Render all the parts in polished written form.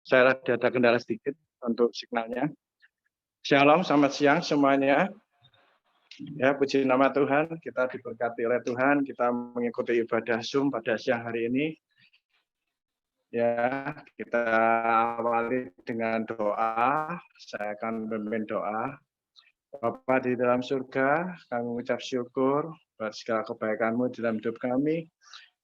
Saya ada kendala sedikit untuk signalnya. Shalom, selamat siang semuanya. Ya, puji nama Tuhan, kita diberkati oleh Tuhan, kita mengikuti ibadah Zoom pada siang hari ini. Ya, kita awali dengan doa. Saya akan memimpin doa. Bapa di dalam surga, kami mengucap syukur buat segala kebaikan-Mu dalam hidup kami.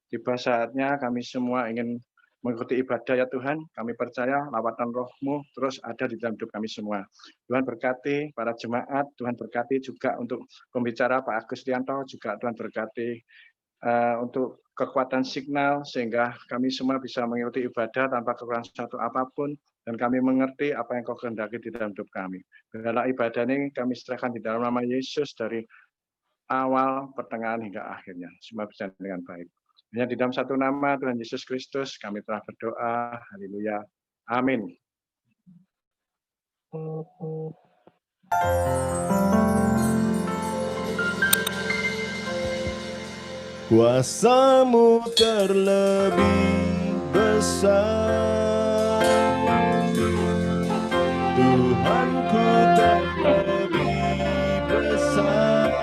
Tiba saatnya kami semua ingin mengikuti ibadah ya Tuhan. Kami percaya lawatan Roh-Mu terus ada di dalam hidup kami semua. Tuhan berkati para jemaat, Tuhan berkati juga untuk pembicara Pak Agustianto, juga Tuhan berkati untuk kekuatan signal sehingga kami semua bisa mengikuti ibadah tanpa kekurangan satu apapun dan kami mengerti apa yang Kau kehendaki di dalam hidup kami. Biarlah ibadah ini kami serahkan di dalam nama Yesus dari awal, pertengahan hingga akhirnya. Semua bisa dengan baik. Hanya di dalam satu nama Tuhan Yesus Kristus kami telah berdoa. Haleluya. Amin. Kuasa-Mu terlebih besar, Tuhanku terlebih besar.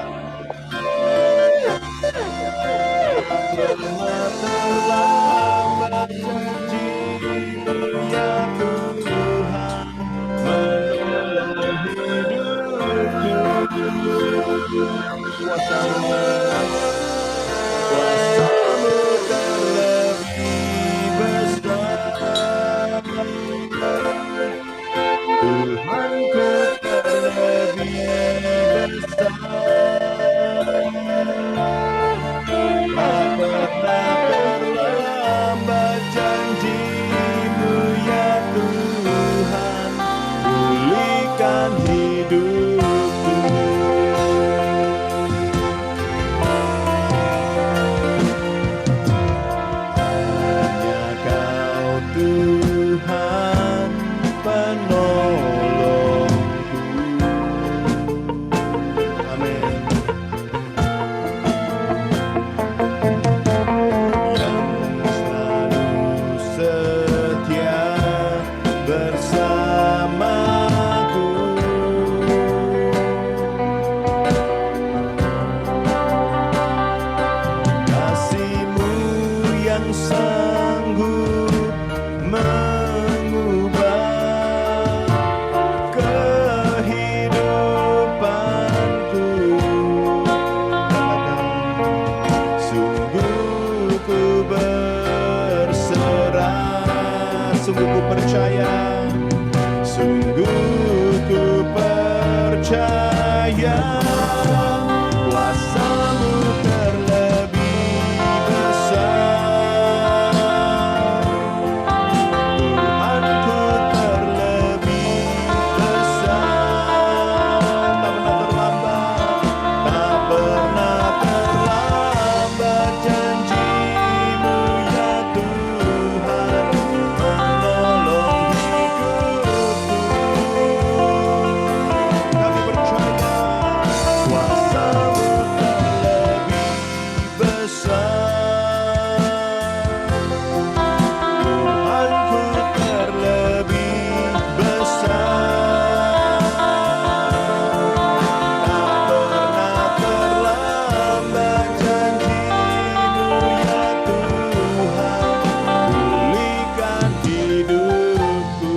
Pernah terlambat janji-Mu ya Tuhan, menolong hidupku. Kuasa-Mu terlebih besar, Tuhanku terlebih besar. Tak pernah terlambat janji-Mu ya Tuhan, pulihkan hidupku. Hanya Kau Tuhan penolongku. Amin. Yang selalu setia bersamaku, kasih-Mu yang sanggup mengubah kehidupanku. Sungguh ku berserah, sungguh ku percaya, sungguh ku percaya. Kuasa-Mu terlebih besar, Tuhanku terlebih besar. Tak pernah terlambat janji-Mu ya Tuhan, menolong hidupku. Kami percaya kuasa-Mu terlebih besar, Tuhanku terlebih besar. Tak pernah terlambat janji-Mu ya Tuhan, pulihkan hidupku.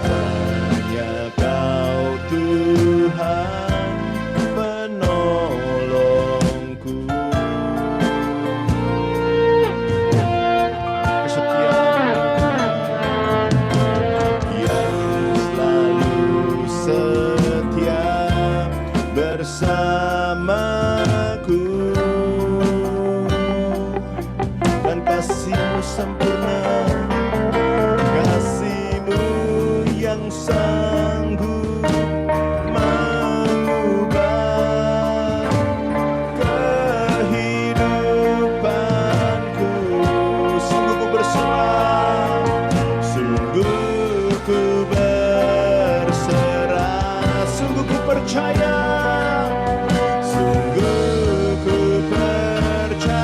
Hanya Kau Tuhan penolongku. Kesetiaan yang selalu setia bersamaku, dan kasih-Mu sempurna, kasih-Mu yang sanggup mengubah kehidupanku. Sungguh ku berserah, sungguh ku berserah, sungguh ku percaya, sungguh ku percaya.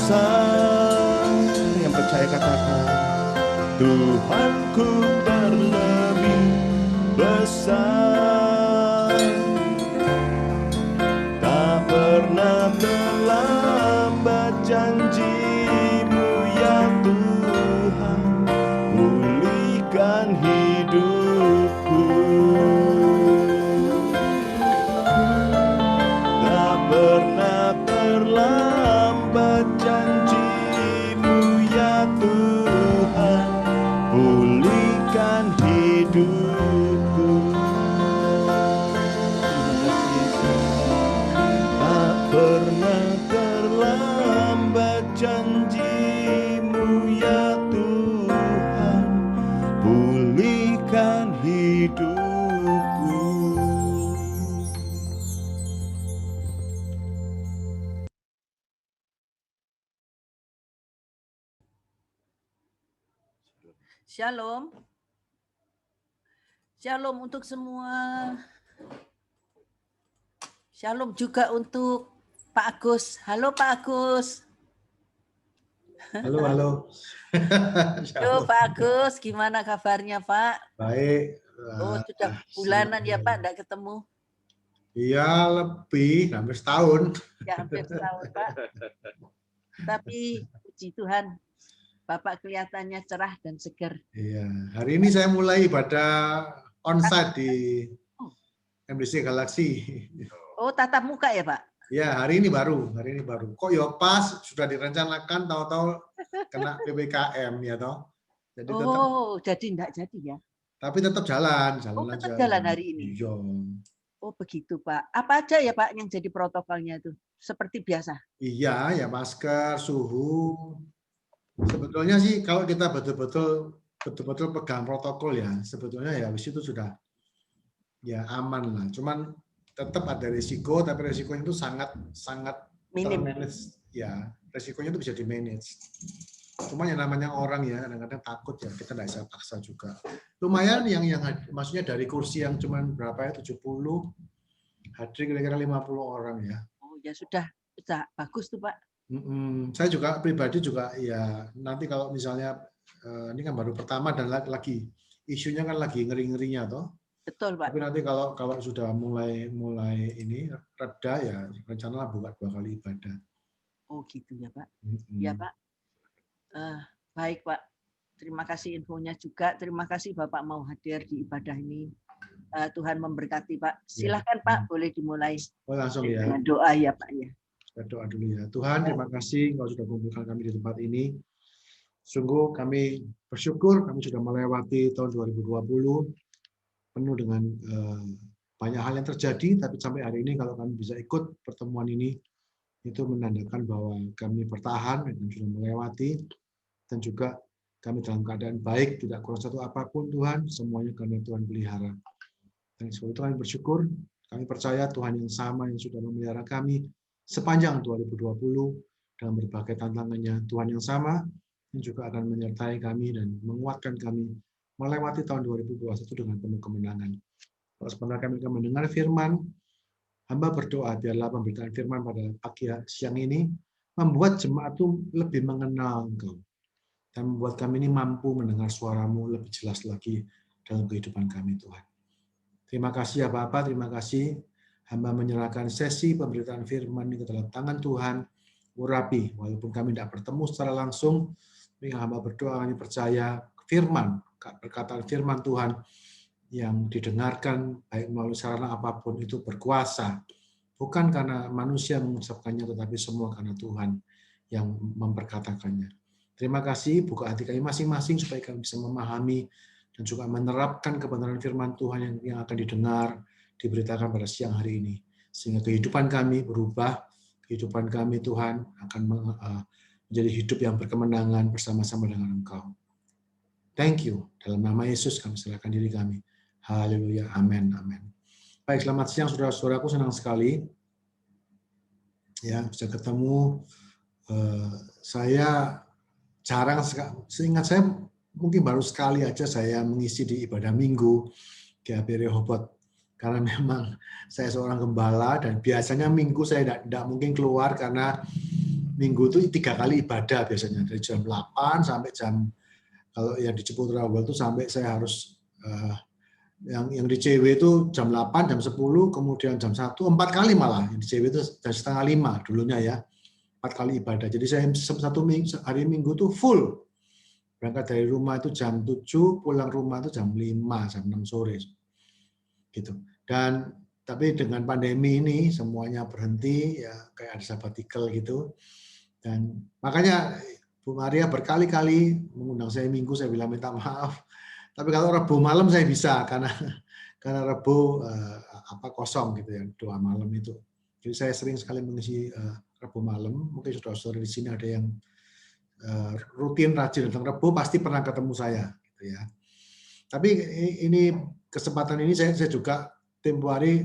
besar. Yang percaya katakan, Tuhanku terlebih besar. Tak pernah terlambat janji-Mu ya Tuhan, pulihkan hidupku. Tak pernah terlambat janji-Mu ya Tuhan, pulihkan hidupku. Tak pernah terlambat janji-Mu ya Tuhan, pulihkan hidupku. Shalom. Shalom untuk semua. Shalom juga untuk Pak Agus. Halo Pak Agus. Halo, halo. Halo Pak Agus, gimana kabarnya Pak? Baik. Oh sudah bulanan ya Pak, enggak ketemu. Iya, lebih, hampir setahun. Ya hampir setahun Pak. Tapi puji Tuhan, Bapak kelihatannya cerah dan segar. Iya, hari ini saya mulai ibadah onsite di MDC Galaxy. Oh tatap muka ya Pak? Ya, hari ini baru. Kok ya pas sudah direncanakan, tahu-tahu kena PPKM ya toh. Jadi tetap, jadi enggak jadi ya? tapi tetap jalan Oh aja. tetap jalan hari ini. Iya. Oh begitu Pak. Apa aja ya Pak yang jadi protokolnya itu? Seperti biasa? Iya, ya masker, suhu. Sebetulnya sih kalau kita betul-betul pegang protokol ya, sebetulnya ya wis itu sudah ya aman lah. Cuman tetap ada risiko, tapi risikonya itu sangat Minim. termanage. Ya, risikonya itu bisa di-manage. Cuma yang namanya orang ya kadang-kadang takut ya, kita nggak bisa paksa juga. Lumayan yang maksudnya dari kursi yang cuman berapa ya, 70, hadir kira-kira 50 orang ya. Oh ya sudah bagus tuh Pak. Saya juga pribadi juga ya nanti kalau misalnya ini kan baru pertama dan lagi isunya kan lagi ngeri-ngerinya toh. Betul Pak. Tapi nanti kalau sudah mulai ini reda ya rencana buka 2 kali ibadah. Oh gitu ya Pak. Ya Pak. Baik Pak. Terima kasih infonya juga. Terima kasih Bapak mau hadir di ibadah ini. Tuhan memberkati Pak. Silakan Pak, boleh dimulai. Oh langsung ya. Dengan doa ya Pak ya. Kita doa dulu ya. Tuhan, terima kasih Engkau sudah mengumpulkan kami di tempat ini. Sungguh kami bersyukur kami sudah melewati tahun 2020 penuh dengan banyak hal yang terjadi, tapi sampai hari ini kalau kami bisa ikut pertemuan ini, itu menandakan bahwa kami bertahan dan sudah melewati, dan juga kami dalam keadaan baik, tidak kurang satu apapun Tuhan, semuanya karena Tuhan pelihara. Dan sebab itu kami bersyukur, kami percaya Tuhan yang sama yang sudah memelihara kami sepanjang 2020 dalam berbagai tantangannya, Tuhan yang sama yang juga akan menyertai kami dan menguatkan kami melewati tahun 2021 dengan penuh kemenangan. Kalau sebenarnya kami akan mendengar firman, hamba berdoa biarlah pemberitaan firman pada pagi siang ini membuat jemaat itu lebih mengenal Engkau dan membuat kami ini mampu mendengar suara-Mu lebih jelas lagi dalam kehidupan kami Tuhan. Terima kasih ya Bapak, terima kasih. Hamba menyerahkan sesi pemberitaan firman ini ke dalam tangan Tuhan. Urapi, walaupun kami tidak bertemu secara langsung, tapi hamba berdoa kami percaya firman, perkataan firman Tuhan yang didengarkan baik melalui sarana apapun itu berkuasa. Bukan karena manusia mengucapkannya, tetapi semua karena Tuhan yang memperkatakannya. Terima kasih, buka hati kami masing-masing supaya kami bisa memahami dan juga menerapkan kebenaran firman Tuhan yang akan didengar, diberitakan pada siang hari ini. Sehingga kehidupan kami berubah, kehidupan kami Tuhan akan menjadi hidup yang berkemenangan bersama-sama dengan Engkau. Thank you. Dalam nama Yesus kami serahkan diri kami. Haleluya. Amin. Amin. Baik, selamat siang saudara-saudaraku, senang sekali ya bisa ketemu. Saya jarang, seingat saya mungkin baru sekali aja saya mengisi di ibadah minggu di HB Rehoboth. Karena memang saya seorang gembala dan biasanya minggu saya tidak mungkin keluar karena Minggu itu 3 kali ibadah biasanya, dari jam 8 sampai jam, kalau yang di Ciputra Awal itu sampai saya harus yang di CW itu jam 8, jam 10, kemudian jam 1, 4 kali malah. Yang di CW itu jam setengah 5 dulunya ya, 4 kali ibadah. Jadi saya hari Minggu itu full. Berangkat dari rumah itu jam 7, pulang rumah itu jam 5, jam 6 sore. Gitu. Dan tapi dengan pandemi ini semuanya berhenti, ya kayak ada sabbatical gitu. Dan makanya Bu Maria berkali-kali mengundang saya Minggu, saya bilang minta maaf. Tapi kalau Rabu malam saya bisa, karena Rabu kosong gitu ya, doa malam itu. Jadi saya sering sekali mengisi Rabu malam. Mungkin saudara-saudara di sini ada yang rutin rajin datang Rabu, pasti pernah ketemu saya, gitu ya. Tapi ini kesempatan ini saya juga tempo hari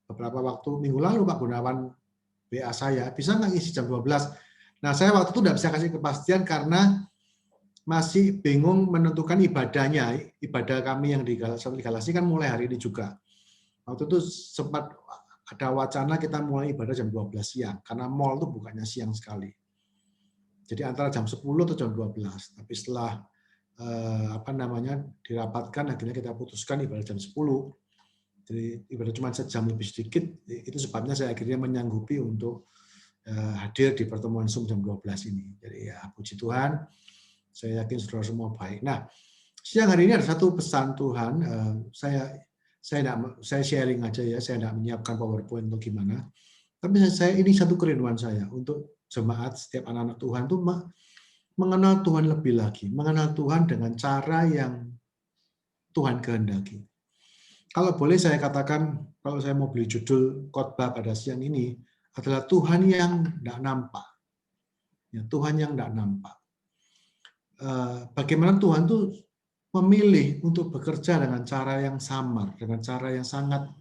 beberapa waktu minggu lalu Pak Gunawan WA saya, bisa nggak isi jam 12? Nah saya waktu itu tidak bisa kasih kepastian karena masih bingung menentukan ibadahnya. Ibadah kami yang di Galasi kan mulai hari ini juga. Waktu itu sempat ada wacana kita mulai ibadah jam 12 siang, karena mall itu bukannya siang sekali. Jadi antara jam 10 atau jam 12. Tapi setelah dirapatkan, akhirnya kita putuskan ibadah jam 10. Jadi ibadah cuma sejam lebih sedikit. Itu sebabnya saya akhirnya menyanggupi untuk hadir di pertemuan Zoom jam 12 ini. Jadi ya puji Tuhan. Saya yakin saudara semua baik. Nah, siang hari ini ada satu pesan Tuhan. Saya sharing aja ya. Saya tidak menyiapkan PowerPoint atau gimana. Tapi ini satu kerinduan saya untuk jemaat, setiap anak-anak Tuhan itu mengenal Tuhan lebih lagi, mengenal Tuhan dengan cara yang Tuhan kehendaki. Kalau boleh saya katakan, kalau saya mau beli judul khotbah pada siang ini adalah Tuhan yang tidak nampak. Ya, Tuhan yang tidak nampak. Bagaimana Tuhan itu memilih untuk bekerja dengan cara yang samar, dengan cara yang sangat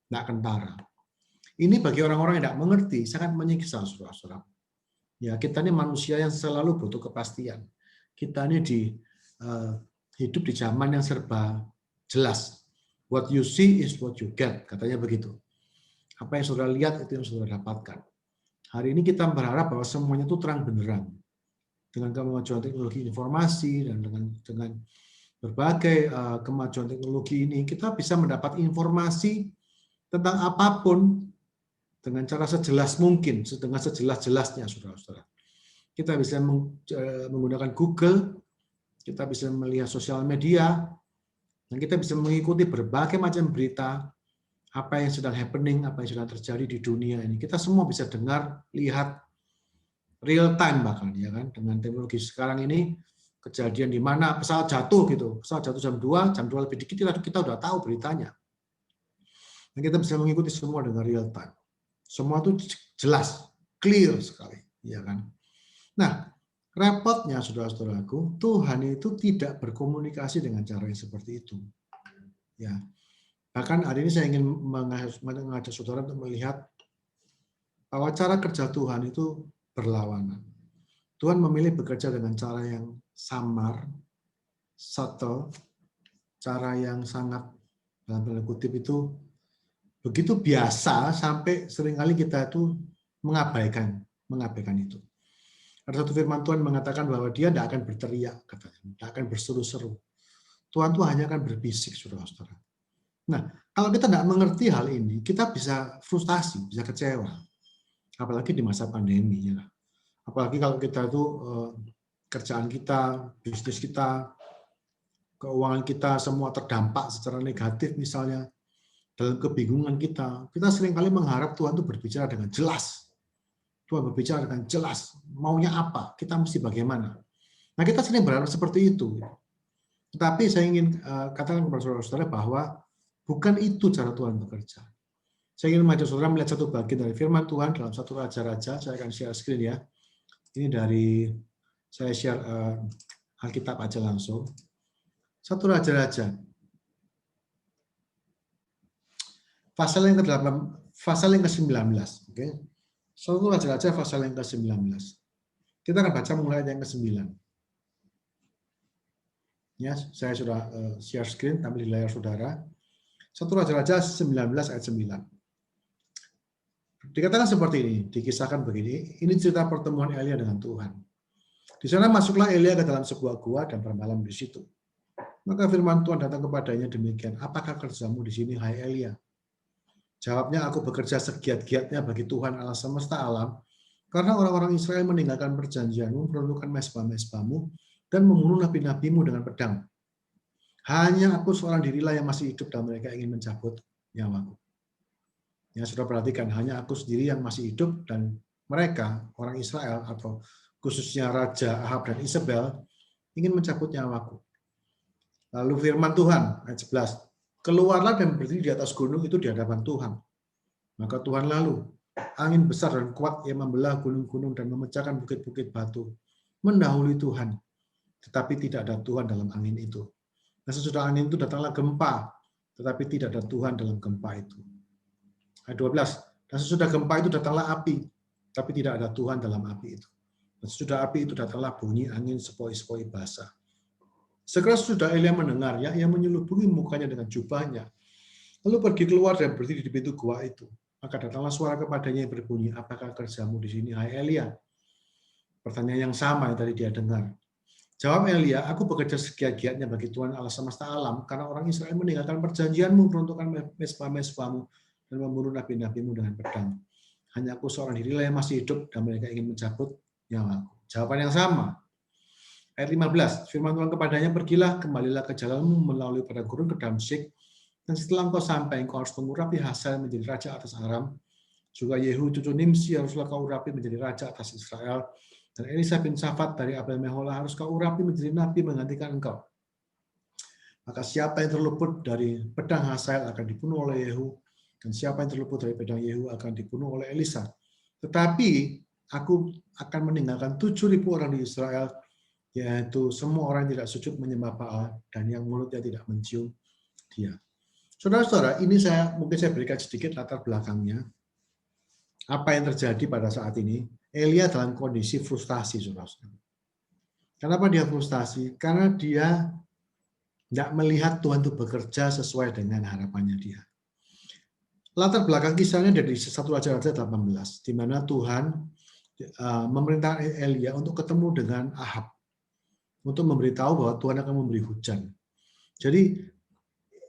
tidak kentara. Ini bagi orang-orang yang tidak mengerti, sangat menyiksa, saudara-saudara. Ya, kita ini manusia yang selalu butuh kepastian. Kita ini hidup di zaman yang serba jelas. What you see is what you get, katanya begitu. Apa yang saudara lihat itu yang saudara dapatkan. Hari ini kita berharap bahwa semuanya itu terang benderang. Dengan kemajuan teknologi informasi dan dengan berbagai kemajuan teknologi ini, kita bisa mendapat informasi tentang apapun dengan cara sejelas mungkin, dengan sejelas-jelasnya, saudara-saudara. Kita bisa menggunakan Google, kita bisa melihat sosial media, dan kita bisa mengikuti berbagai macam berita, apa yang sedang happening, apa yang sedang terjadi di dunia ini. Kita semua bisa dengar, lihat, real time bahkan, ya kan, dengan teknologi sekarang ini, kejadian di mana pesawat jatuh gitu, pesawat jatuh jam 2 lebih dikit kita udah tahu beritanya. Dan kita bisa mengikuti semua dengan real time. Semua itu jelas, clear sekali, ya kan. Nah, repotnya saudara-saudaraku, Tuhan itu tidak berkomunikasi dengan cara yang seperti itu. Ya. Bahkan hari ini saya ingin mengajak saudara untuk melihat bahwa cara kerja Tuhan itu berlawanan. Tuhan memilih bekerja dengan cara yang samar, subtle, cara yang sangat dalam tanda kutip itu begitu biasa sampai seringkali kita itu mengabaikan itu. Ada satu firman Tuhan mengatakan bahwa dia tidak akan berteriak, katanya, tidak akan berseru-seru. Tuhan itu hanya akan berbisik, saudara-saudara. Nah, kalau kita tidak mengerti hal ini, kita bisa frustasi, bisa kecewa. Apalagi di masa pandemi, ya. Apalagi kalau kita itu kerjaan kita, bisnis kita, keuangan kita semua terdampak secara negatif misalnya, dalam kebingungan kita seringkali mengharap Tuhan itu berbicara dengan jelas. Tuhan berbicara dengan jelas, maunya apa, kita mesti bagaimana. Nah, kita sering berharap seperti itu. Tetapi saya ingin katakan kepada saudara-saudara bahwa bukan itu cara Tuhan bekerja. Saya ingin mengajak saudara melihat satu bagian dari firman Tuhan dalam satu Raja-Raja. Saya akan share screen ya. Ini dari, saya share Alkitab aja langsung. Satu Raja-Raja. Pasal yang ke-8, pasal yang ke-19. Oke. Satu Raja-Raja pasal yang ke-19. Kita akan baca mulai yang ke-9. Ya, saya sudah share screen, tampil di layar saudara. Satu Raja-Raja 19 ayat 9. Dikatakan seperti ini, dikisahkan begini, ini cerita pertemuan Elia dengan Tuhan. Di sana masuklah Elia ke dalam sebuah gua dan bermalam di situ. Maka firman Tuhan datang kepadanya demikian, apakah kerjamu di sini, hai Elia? Jawabnya, aku bekerja segiat-giatnya bagi Tuhan Allah semesta alam, karena orang-orang Israel meninggalkan perjanjianmu, meruntuhkan mezbah-mezbahmu, dan membunuh nabi-nabimu dengan pedang. Hanya aku seorang dirilah yang masih hidup dan mereka ingin mencabut nyawaku. Ya, sudah perhatikan, hanya aku sendiri yang masih hidup dan mereka, orang Israel, atau khususnya Raja Ahab dan Isabel, ingin mencabut nyawaku. Lalu firman Tuhan, ayat 11, keluarlah dan berdiri di atas gunung itu di hadapan Tuhan. Maka Tuhan lalu, angin besar dan kuat yang membelah gunung-gunung dan memecahkan bukit-bukit batu, mendahului Tuhan. Tetapi tidak ada Tuhan dalam angin itu. Dan sesudah angin itu datanglah gempa, tetapi tidak ada Tuhan dalam gempa itu. Ayat 12, dan sesudah gempa itu datanglah api, tapi tidak ada Tuhan dalam api itu. Dan sesudah api itu datanglah bunyi angin sepoi-sepoi basah. Segera sudah Elia mendengarnya, ia menyelubungi mukanya dengan jubahnya, lalu pergi keluar dan berdiri di pintu gua itu. Maka datanglah suara kepadanya yang berbunyi, apakah kerjamu di sini, hai Elia? Pertanyaan yang sama yang tadi dia dengar. Jawab Elia, aku bekerja segiat-giatnya bagi Tuhan Allah semesta alam, karena orang Israel meninggalkan perjanjianmu, meruntuhkan mezbah-mezbahmu, dan membunuh nabi-nabimu dengan pedang. Hanya aku seorang dirilah yang masih hidup, dan mereka ingin mencabut nyawaku. Jawaban yang sama. Ayat 15, firman Tuhan kepadanya, pergilah, kembalilah ke jalanmu melalui pada gurun ke Damsyik, dan setelah engkau sampai, engkau harus mengurapi Hazael menjadi raja atas Aram, juga Yehu cucu Nimsi haruslah kau urapi menjadi raja atas Israel, dan Elisa bin Safat dari Abel Meholah harus kau urapi menjadi nabi menggantikan engkau. Maka siapa yang terluput dari pedang Hazael akan dibunuh oleh Yehu, dan siapa yang terluput dari pedang Yehu akan dibunuh oleh Elisa. Tetapi aku akan meninggalkan 7.000 orang di Israel, yaitu semua orang yang tidak sujud menyembah Baal dan yang mulutnya tidak mencium dia. Saudara-saudara, ini mungkin saya berikan sedikit latar belakangnya. Apa yang terjadi pada saat ini? Elia dalam kondisi frustasi, saudara-saudara. Kenapa dia frustasi? Karena dia tidak melihat Tuhan itu bekerja sesuai dengan harapannya dia. Latar belakang kisahnya dari 1 Raja-Raja 18, di mana Tuhan memerintahkan Elia untuk ketemu dengan Ahab, untuk memberitahu bahwa Tuhan akan memberi hujan. Jadi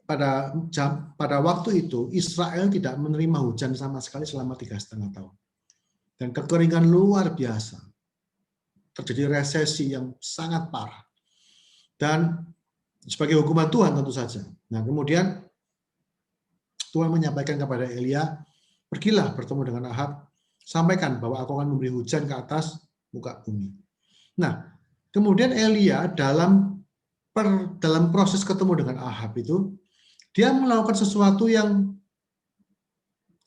pada waktu itu Israel tidak menerima hujan sama sekali selama 3,5 tahun. Dan kekeringan luar biasa. Terjadi resesi yang sangat parah. Dan sebagai hukuman Tuhan tentu saja. Nah, kemudian Tuhan menyampaikan kepada Elia, pergilah bertemu dengan Ahab, sampaikan bahwa aku akan memberi hujan ke atas muka bumi. Nah, kemudian Elia dalam proses ketemu dengan Ahab itu, dia melakukan sesuatu yang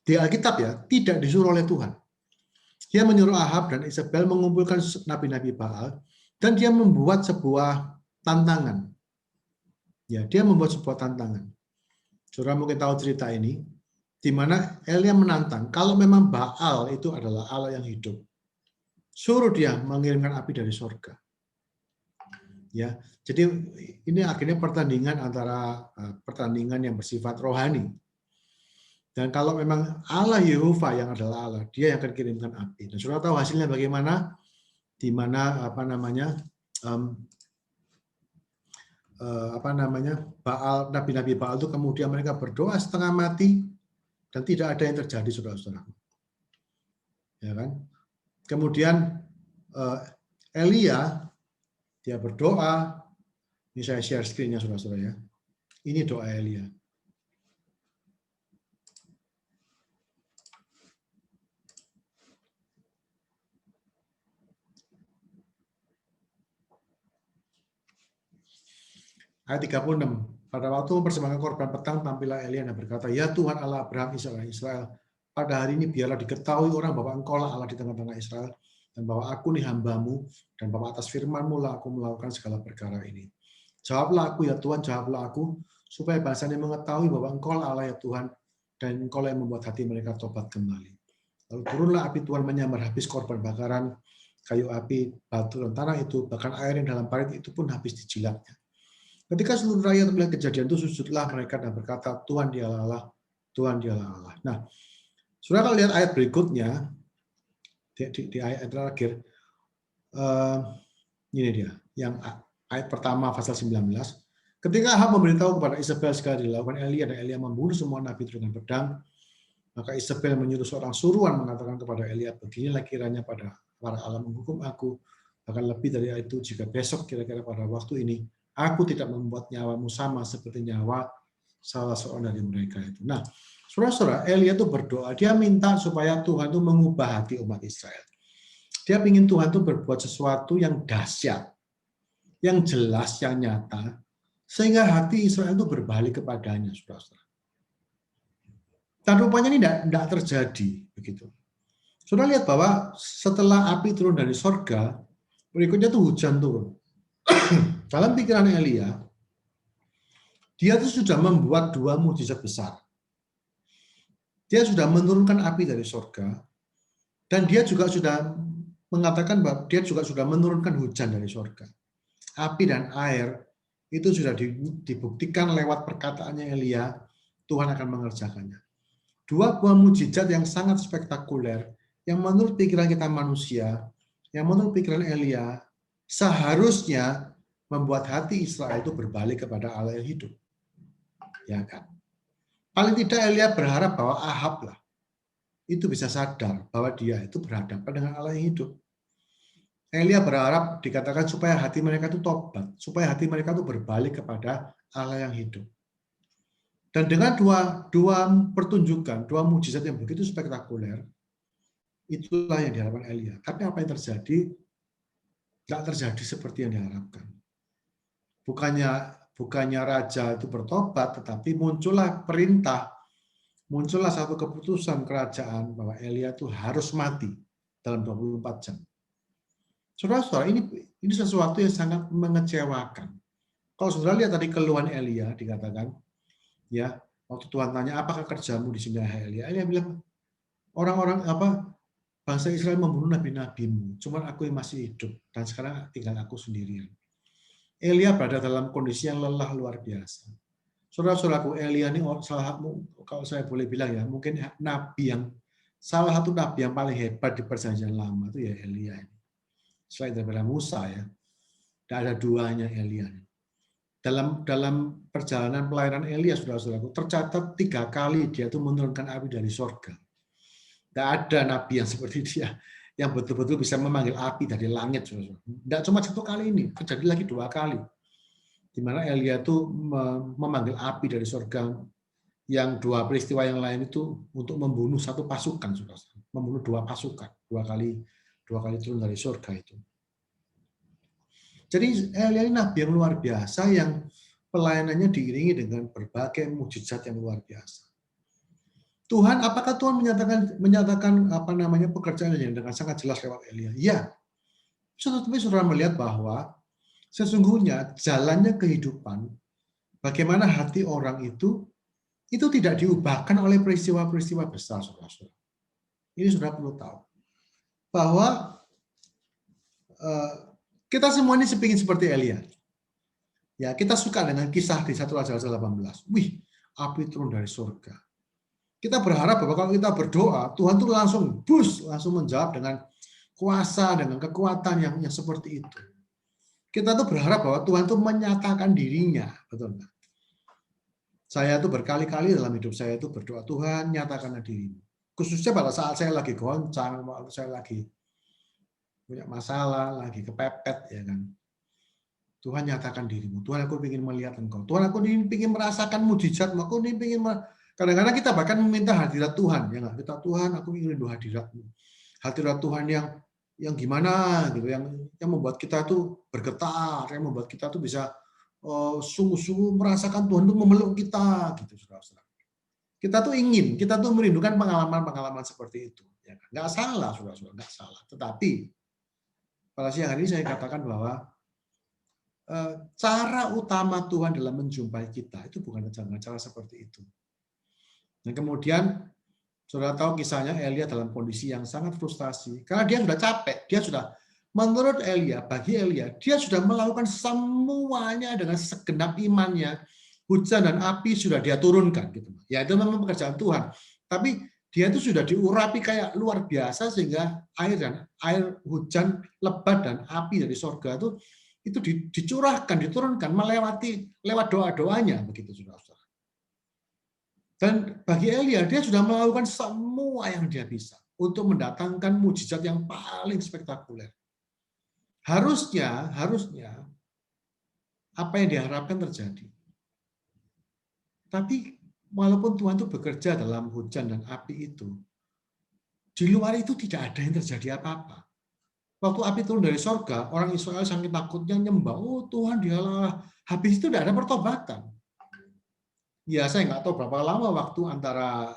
di Alkitab ya, tidak disuruh oleh Tuhan. Dia menyuruh Ahab dan Isabel mengumpulkan nabi-nabi Baal, dan dia membuat sebuah tantangan. Ya, dia membuat sebuah tantangan. Saudara mungkin tahu cerita ini, di mana Elia menantang, kalau memang Baal itu adalah Allah yang hidup, suruh dia mengirimkan api dari surga. Ya, jadi ini akhirnya pertandingan antara pertandingan yang bersifat rohani. Dan kalau memang Allah Yehova yang adalah Allah, dia yang akan kirimkan api. Dan saudara tahu hasilnya bagaimana? Di mana Baal, nabi-nabi Baal itu kemudian mereka berdoa setengah mati dan tidak ada yang terjadi, saudara-saudara. Ya kan? Kemudian Elia dia berdoa. Ini saya share screen-nya, saudara-saudara ya. Ini doa Elia. Ayat 36. Pada waktu mempersembahkan korban petang, tampillah Elia dan berkata, ya Tuhan Allah Abraham, Israel, pada hari ini biarlah diketahui orang bahwa engkau lah Allah di tengah-tengah Israel, dan bahwa aku nih hambamu, dan bahwa atas firman-Mu lah aku melakukan segala perkara ini. Jawablah aku ya Tuhan, jawablah aku, supaya bangsa ini mengetahui bahwa engkau lah Allah ya Tuhan, dan engkau lah yang membuat hati mereka tobat kembali. Lalu turunlah api Tuhan menyambar habis korban bakaran, kayu api, batu, dan tanah itu, bahkan air yang dalam parit itu pun habis dijilatnya. Ketika seluruh rakyat melihat kejadian itu, sujudlah mereka dan berkata, Tuhan dialah Allah, Tuhan dialah Allah. Nah, Saudara kalau lihat ayat berikutnya, di ayat terakhir, ini dia, yang ayat pertama pasal 19. Ketika Ahab memberitahu kepada Isabel segala dilakukan Elia, dan Elia membunuh semua nabi itu dengan pedang, maka Isabel menyuruh seorang suruhan mengatakan kepada Elia, beginilah kiranya pada para Allah menghukum aku, bahkan lebih dari itu jika besok kira-kira pada waktu ini, aku tidak membuat nyawamu sama seperti nyawa salah seorang dari mereka itu. Nah, saudara-saudara, Elia itu berdoa, dia minta supaya Tuhan itu mengubah hati umat Israel. Dia ingin Tuhan itu berbuat sesuatu yang dahsyat, yang jelas, yang nyata, sehingga hati Israel itu berbalik kepadanya, saudara-saudara. Dan rupanya ini tidak terjadi begitu. Saudara lihat bahwa setelah api turun dari sorga, berikutnya itu hujan turun. Dalam pikiran Elia, dia itu sudah membuat 2 mukjizat besar. Dia sudah menurunkan api dari sorga, dan dia juga sudah mengatakan bahwa dia juga sudah menurunkan hujan dari sorga. Api dan air itu sudah dibuktikan lewat perkataannya Elia, Tuhan akan mengerjakannya. 2 buah mukjizat yang sangat spektakuler, yang menurut pikiran kita manusia, yang menurut pikiran Elia, seharusnya membuat hati Israel itu berbalik kepada Allah yang hidup. Ya kan? Paling tidak Elia berharap bahwa Ahab lah itu bisa sadar bahwa dia itu berhadapan dengan Allah yang hidup. Elia berharap dikatakan supaya hati mereka itu tobat, supaya hati mereka itu berbalik kepada Allah yang hidup. Dan dengan dua pertunjukan, 2 mukjizat yang begitu spektakuler, itulah yang diharapkan Elia. Tapi apa yang terjadi? Tidak terjadi seperti yang diharapkan. Bukannya raja itu bertobat, tetapi muncullah perintah, muncullah satu keputusan kerajaan bahwa Elia itu harus mati dalam 24 jam. Saudara-saudara, ini sesuatu yang sangat mengecewakan. Kalau saudara lihat tadi keluhan Elia, dikatakan, ya, waktu Tuhan tanya, apakah kerjamu di sini, Elia? Elia bilang, orang-orang bangsa Israel membunuh nabi-nabimu, cuman aku yang masih hidup, dan sekarang tinggal aku sendirian. Elia berada dalam kondisi yang lelah luar biasa. Saudara-saudaraku, Elia ini kalau saya boleh bilang ya, mungkin salah satu nabi yang paling hebat di Perjanjian Lama itu ya Elia ini. Selain daripada Musa ya, tidak ada duanya Elia. Dalam perjalanan pelayanan Elia, saudara-saudaraku, tercatat 3 kali dia itu menurunkan api dari sorga. Tidak ada nabi yang seperti dia, yang betul-betul bisa memanggil api dari langit. Saudara-saudara. Tidak cuma 1 kali ini, terjadi lagi 2 kali. Di mana Elia itu memanggil api dari sorga, yang 2 peristiwa yang lain itu untuk membunuh 1 pasukan, saudara-saudara. Membunuh 2 pasukan, 2 kali turun dari surga itu. Jadi Elia ini nabi yang luar biasa yang pelayanannya diiringi dengan berbagai mukjizat yang luar biasa. Apakah Tuhan menyatakan pekerjaannya dengan sangat jelas lewat Elia? Ya. Tetapi saudara melihat bahwa sesungguhnya jalannya kehidupan, bagaimana hati orang itu tidak diubahkan oleh peristiwa-peristiwa besar, saudara-saudara. Ini saudara perlu tahu. Bahwa kita semua ini sepingin seperti Elia. Ya, kita suka dengan kisah di 1 Raja-Raja 18. Wih, api turun dari surga. Kita berharap bahwa kalau kita berdoa, Tuhan tuh langsung menjawab dengan kuasa, dengan kekuatan yang seperti itu. Kita tuh berharap bahwa Tuhan tuh menyatakan dirinya, betul nggak? Saya tuh berkali-kali dalam hidup saya itu berdoa, Tuhan nyatakanlah dirimu. Khususnya pada saat saya lagi goncang, waktu saya lagi punya masalah, lagi kepepet, ya kan. Tuhan nyatakan dirimu. Tuhan, aku ingin melihat Engkau. Tuhan, aku ingin merasakan mujizat. Aku ingin kadang-kadang kita bahkan meminta hadirat Tuhan, ya nggak? Kita Tuhan, aku ingin rindu hadirat-Mu. Hadirat Tuhan yang gimana gitu, yang membuat kita tuh bergetar, yang membuat kita tuh bisa sungguh-sungguh merasakan Tuhan tuh memeluk kita, gitu, saudara-saudara. Kita tuh merindukan pengalaman-pengalaman seperti itu. Ya, nggak salah, saudara-saudara, nggak salah. Tetapi pada siang hari ini saya katakan bahwa cara utama Tuhan dalam menjumpai kita itu bukan cara seperti itu. Dan kemudian saudara tahu kisahnya Elia dalam kondisi yang sangat frustasi karena dia sudah capek, menurut Elia, bagi Elia, dia sudah melakukan semuanya dengan segenap imannya. Hujan dan api sudah dia turunkan gitu. Ya itu memang pekerjaan Tuhan. Tapi dia itu sudah diurapi kayak luar biasa sehingga air hujan lebat dan api dari sorga itu dicurahkan, diturunkan lewat doa-doanya begitu saudara-saudara. Dan bagi Elia, dia sudah melakukan semua yang dia bisa untuk mendatangkan mujizat yang paling spektakuler. Harusnya apa yang diharapkan terjadi. Tapi walaupun Tuhan itu bekerja dalam hujan dan api itu, di luar itu tidak ada yang terjadi apa-apa. Waktu api turun dari sorga, orang Israel saking takutnya nyembah, oh Tuhan dialah. Habis itu tidak ada pertobatan. Ya saya nggak tahu berapa lama waktu antara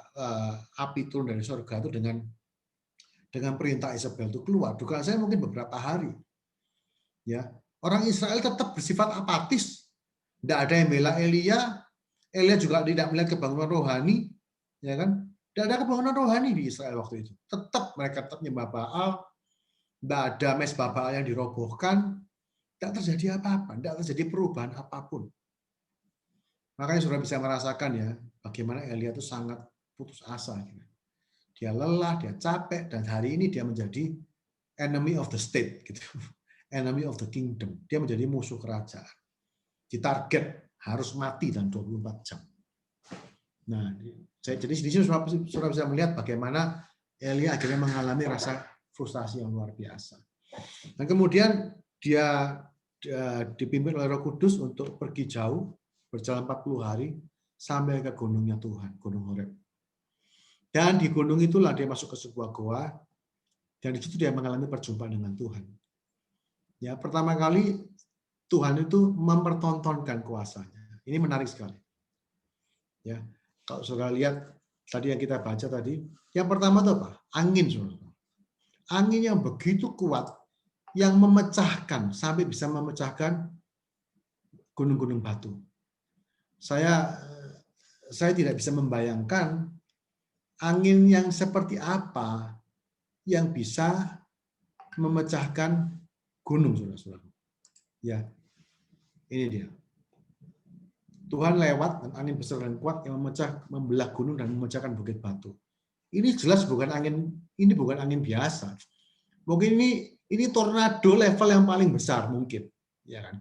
api turun dari sorga itu dengan perintah Isabel itu keluar. Dugaan saya mungkin beberapa hari. Ya, orang Israel tetap bersifat apatis. Tidak ada yang bela Elia. Elia juga tidak melihat kebangunan rohani, ya kan? Tidak ada kebangunan rohani di Israel waktu itu. Mereka tetap menyembah Baal. Tidak ada mezbah Baal yang dirobohkan. Tidak terjadi apa-apa. Tidak terjadi perubahan apapun. Makanya sudah bisa merasakan ya bagaimana Elia itu sangat putus asa. Dia lelah, dia capek, dan hari ini dia menjadi enemy of the state, gitu. Enemy of the kingdom. Dia menjadi musuh kerajaan. Ditarget harus mati dalam 24 jam. Nah, jadi di sini sudah bisa melihat bagaimana Elia akhirnya mengalami rasa frustasi yang luar biasa. Dan kemudian dia dipimpin oleh Roh Kudus untuk pergi jauh, berjalan 40 hari sampai ke gunungnya Tuhan, Gunung Horeb. Dan di gunung itulah dia masuk ke sebuah goa, dan di situ dia mengalami perjumpaan dengan Tuhan. Ya, pertama kali Tuhan itu mempertontonkan kuasanya. Ini menarik sekali. Ya, kalau saudara lihat tadi yang kita baca tadi, yang pertama itu apa? Angin, saudara. Angin yang begitu kuat, yang memecahkan sampai bisa memecahkan gunung-gunung batu. Saya tidak bisa membayangkan angin yang seperti apa yang bisa memecahkan gunung, saudara-saudara. Ya, ini dia. Tuhan lewat dan angin besar dan kuat yang membelah gunung dan memecahkan bukit batu. Ini jelas bukan angin biasa. Mungkin ini tornado level yang paling besar mungkin, ya kan?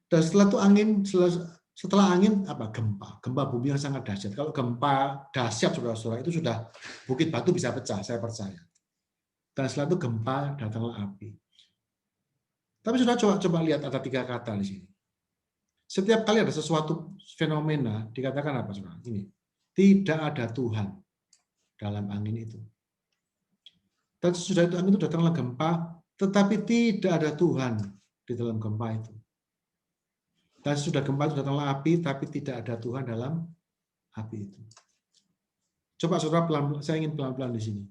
Dan setelah angin apa? Gempa bumi yang sangat dahsyat. Kalau gempa dahsyat saudara-saudara itu sudah bukit batu bisa pecah, saya percaya. Dan setelah itu gempa, datanglah api. Tapi sudah coba lihat ada 3 kata di sini. Setiap kali ada sesuatu fenomena dikatakan apa saudara? Ini tidak ada Tuhan dalam angin itu. Dan sesudah itu angin itu datanglah gempa, tetapi tidak ada Tuhan di dalam gempa itu. Dan sudah gempa itu datanglah api, tapi tidak ada Tuhan dalam api itu. Coba saudara pelan-pelan, saya ingin pelan-pelan di sini.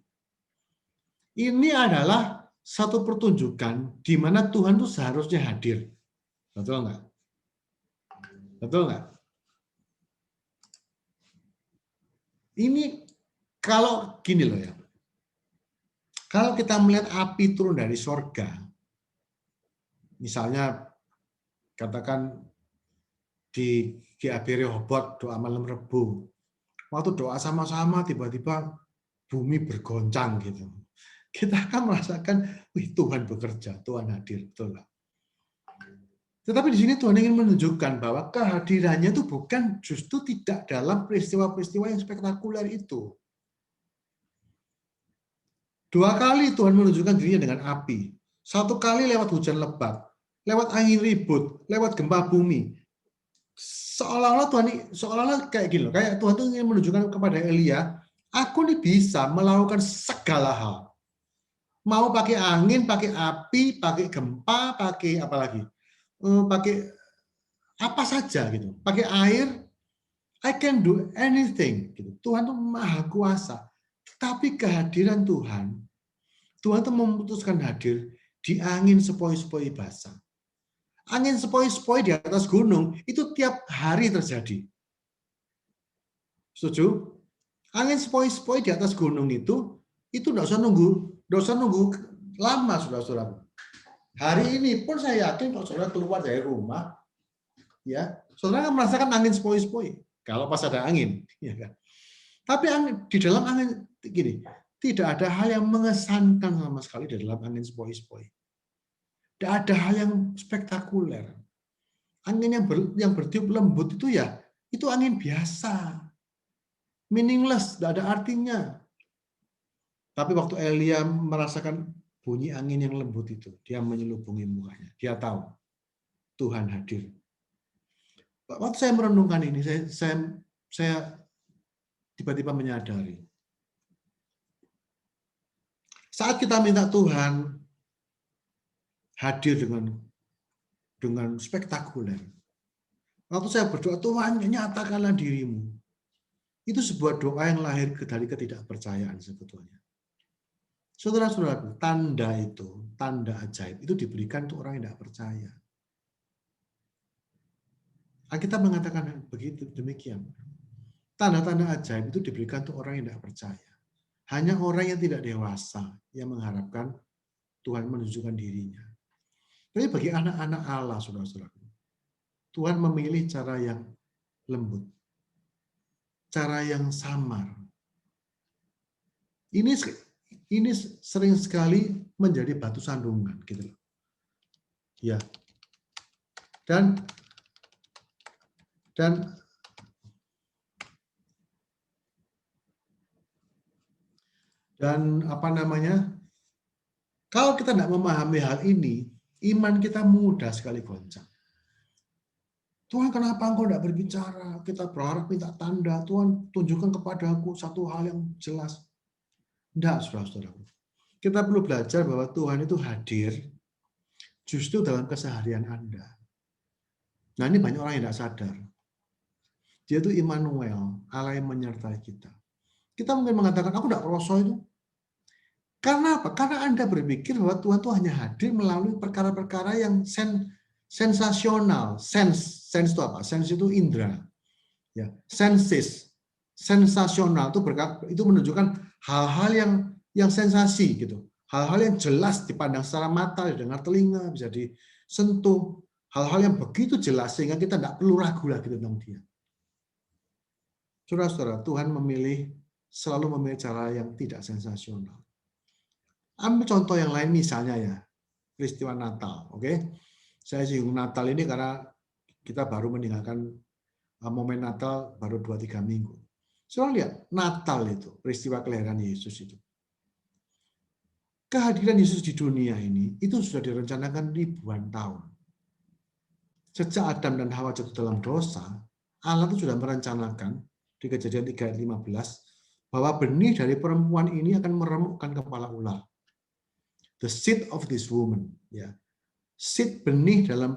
Ini adalah satu pertunjukan di mana Tuhan itu seharusnya hadir. Betul nggak? Betul nggak? Ini kalau gini loh ya. Kalau kita melihat api turun dari sorga, misalnya katakan di GAB Rehoboth doa malam Rebu, waktu doa sama-sama tiba-tiba bumi bergoncang gitu. Kita akan merasakan, wih Tuhan bekerja, Tuhan hadir, betul nggak? Tetapi di sini Tuhan ingin menunjukkan bahwa kehadirannya itu bukan justru tidak dalam peristiwa-peristiwa yang spektakuler itu. 2 kali Tuhan menunjukkan dirinya dengan api. 1 kali lewat hujan lebat, lewat angin ribut, lewat gempa bumi. Seolah-olah kayak gini loh, kayak Tuhan itu ingin menunjukkan kepada Elia, aku nih bisa melakukan segala hal. Mau pakai angin, pakai api, pakai gempa, pakai apa lagi? Pakai apa saja gitu. Pakai air, I can do anything gitu. Tuhan itu maha kuasa. Tapi kehadiran Tuhan itu memutuskan hadir di angin sepoi-sepoi basah. Angin sepoi-sepoi di atas gunung itu tiap hari terjadi. Setuju? Angin sepoi-sepoi di atas gunung itu nggak usah nunggu lama, saudara-saudara. Hari ini pun saya yakin kalau saudara keluar dari rumah, ya, saudara akan merasakan angin sepoi-sepoi. Kalau pas ada angin, ya kan. Tapi di dalam angin gini, tidak ada hal yang mengesankan sama sekali di dalam angin sepoi-sepoi. Tidak ada hal yang spektakuler. Angin yang bertiup lembut itu ya, itu angin biasa. Meaningless, tidak ada artinya. Tapi waktu Elia merasakan bunyi angin yang lembut itu, dia menyelubungi mukanya. Dia tahu Tuhan hadir. Waktu saya merenungkan ini, saya tiba-tiba menyadari. Saat kita minta Tuhan hadir dengan spektakuler. Waktu saya berdoa, Tuhan nyatakanlah dirimu. Itu sebuah doa yang lahir dari ketidakpercayaan sebetulnya. Saudara-saudaraku, tanda ajaib itu diberikan untuk orang yang tidak percaya. Alkitab mengatakan begitu, demikian. Tanda-tanda ajaib itu diberikan untuk orang yang tidak percaya. Hanya orang yang tidak dewasa yang mengharapkan Tuhan menunjukkan dirinya. Tapi bagi anak-anak Allah, saudara-saudaraku, Tuhan memilih cara yang lembut, cara yang samar. Ini sering sekali menjadi batu sandungan, gitu loh. Ya. Dan apa namanya? Kalau kita tidak memahami hal ini, iman kita mudah sekali goncang. Tuhan, kenapa engkau tidak berbicara? Kita berharap minta tanda. Tuhan, tunjukkan kepadaku satu hal yang jelas. Tidak, saudara-saudara. Kita perlu belajar bahwa Tuhan itu hadir justru dalam keseharian Anda. Nah, ini banyak orang yang tidak sadar. Dia itu Immanuel, Allah yang menyertai kita. Kita mungkin mengatakan, aku tidak kroso itu. Karena apa? Karena Anda berpikir bahwa Tuhan itu hanya hadir melalui perkara-perkara yang sensasional. Sense itu apa? Sense itu indera. Ya, senses. Sensasional itu menunjukkan hal-hal yang sensasi gitu. Hal-hal yang jelas dipandang secara mata, didengar telinga, bisa disentuh. Hal-hal yang begitu jelas sehingga kita tidak perlu ragu lagi tentang dia. Saudara-saudara, Tuhan selalu memilih cara yang tidak sensasional. Ambil contoh yang lain misalnya ya, peristiwa Natal. Oke, saya singgung Natal ini karena kita baru meninggalkan momen Natal baru 2-3 minggu. Saudara lihat, Natal itu, peristiwa kelahiran Yesus itu. Kehadiran Yesus di dunia ini, itu sudah direncanakan ribuan tahun. Sejak Adam dan Hawa jatuh dalam dosa, Allah itu sudah merencanakan, di Kejadian 3 ayat 15, bahwa benih dari perempuan ini akan meremukkan kepala ular. The seed of this woman. Ya. Seed benih dalam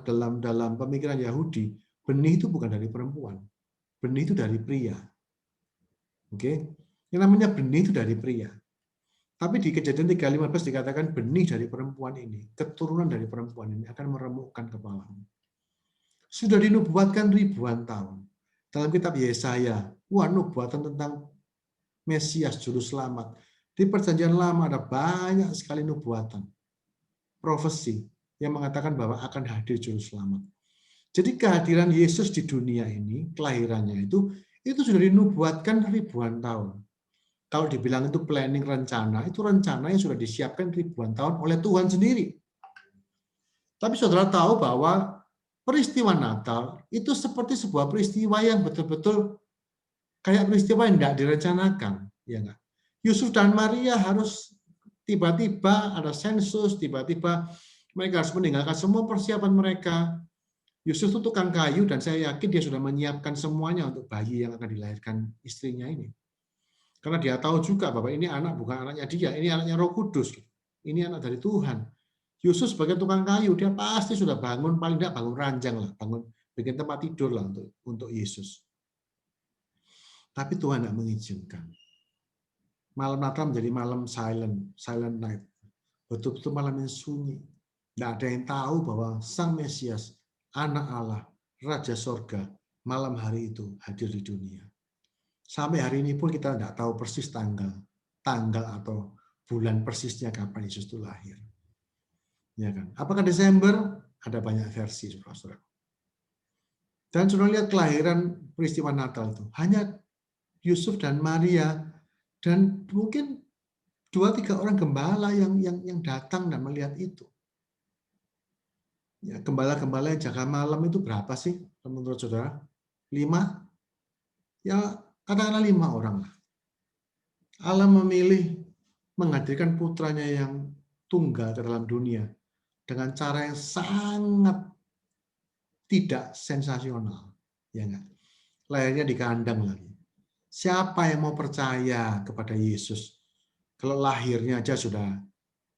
pemikiran Yahudi, benih itu bukan dari perempuan. Benih itu dari pria. Oke, yang namanya benih itu dari pria. Tapi di Kejadian 3:15 dikatakan benih dari perempuan ini, keturunan dari perempuan ini akan meremukkan kepalamu. Sudah dinubuatkan ribuan tahun. Dalam kitab Yesaya, nubuatan tentang Mesias juru selamat. Di Perjanjian Lama ada banyak sekali nubuatan, profesi yang mengatakan bahwa akan hadir juru selamat. Jadi kehadiran Yesus di dunia ini, kelahirannya itu sudah dinubuatkan ribuan tahun. Kalau dibilang itu planning, rencana, itu rencana yang sudah disiapkan ribuan tahun oleh Tuhan sendiri. Tapi saudara tahu bahwa peristiwa Natal itu seperti sebuah peristiwa yang betul-betul kayak peristiwa yang tidak direncanakan. Ya enggak? Yusuf dan Maria harus tiba-tiba ada sensus, tiba-tiba mereka harus meninggalkan semua persiapan mereka. Yusuf itu tukang kayu dan saya yakin dia sudah menyiapkan semuanya untuk bayi yang akan dilahirkan istrinya ini. Karena dia tahu juga bahwa ini anak bukan anaknya dia, ini anaknya Roh Kudus. Ini anak dari Tuhan. Yusuf sebagai tukang kayu, dia pasti sudah bangun, paling tidak bangun ranjang lah, bikin tempat tidur lah untuk Yesus. Tapi Tuhan tidak mengizinkan. Malam Natal menjadi malam silent night. Betul-betul malam yang sunyi. Tidak ada yang tahu bahwa Sang Mesias, Anak Allah, Raja Sorga, malam hari itu hadir di dunia. Sampai hari ini pun kita tidak tahu persis tanggal atau bulan persisnya kapan Yesus itu lahir. Ya kan? Apakah Desember? Ada banyak versi, saudara-saudara. Dan saudara lihat kelahiran peristiwa Natal itu hanya Yusuf dan Maria, dan mungkin 2-3 orang gembala yang datang dan melihat itu. Ya, gembala-gembala yang jaga malam itu berapa sih menurut saudara? 5? Ya katakanlah 5 orang. Allah memilih menghadirkan putranya yang tunggal ke dalam dunia dengan cara yang sangat tidak sensasional, ya enggak? Lahirnya di kandang lagi. Siapa yang mau percaya kepada Yesus kalau lahirnya aja sudah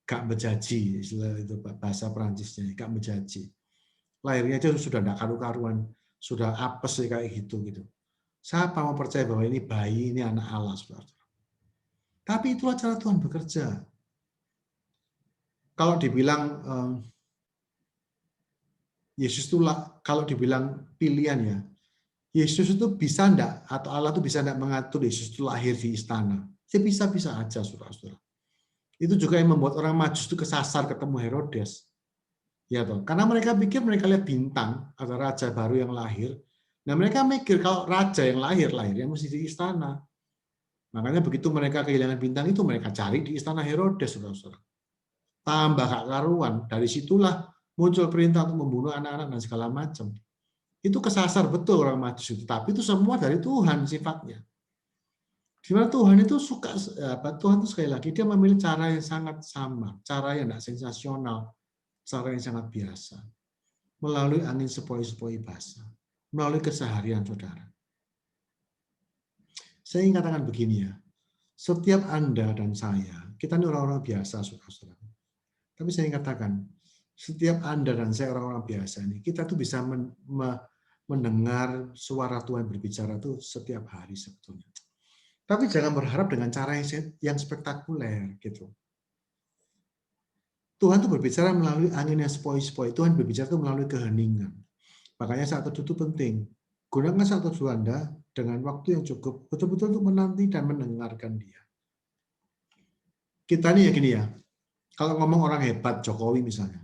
gak menjaji, istilah itu bahasa Perancisnya, gak menjaji. Lahirnya aja sudah enggak karu-karuan, sudah apes kayak gitu. Siapa mau percaya bahwa ini bayi, ini anak Allah, saudara? Tapi itulah cara Tuhan bekerja. Kalau dibilang Yesus itu, kalau dibilang pilihan ya, Yesus itu bisa enggak, atau Allah itu bisa enggak mengatur Yesus itu lahir di istana? Ya bisa-bisa aja, saudara-saudara. Itu juga yang membuat orang Majus itu kesasar ketemu Herodes. Ya toh, karena mereka pikir mereka lihat bintang, ada raja baru yang lahir. Nah mereka mikir kalau raja yang lahirnya mesti di istana. Makanya begitu mereka kehilangan bintang itu, mereka cari di istana Herodes, saudara-saudara. Tambah gak karuan, dari situlah muncul perintah untuk membunuh anak-anak dan segala macam. Itu kesasar betul orang Majus itu, tapi itu semua dari Tuhan sifatnya. Dimana Tuhan itu suka, Tuhan itu sekali lagi dia memilih cara yang sangat sama, cara yang tidak sensasional, cara yang sangat biasa, melalui angin sepoi-sepoi basah, melalui keseharian saudara. Saya ingin katakan begini ya, setiap Anda dan saya, kita ini orang-orang biasa, saudara-saudara. Tapi saya ingin katakan, setiap Anda dan saya orang-orang biasa ini, kita tuh bisa mendengar suara Tuhan berbicara tuh setiap hari sebetulnya. Tapi jangan berharap dengan cara yang spektakuler gitu. Tuhan tuh berbicara melalui angin yang sepoi-sepoi. Tuhan berbicara tuh melalui keheningan. Makanya saat teduh itu penting. Gunakan saat teduh Anda dengan waktu yang cukup, betul-betul untuk menanti dan mendengarkan Dia. Kita nih ya gini ya, kalau ngomong orang hebat, Jokowi misalnya,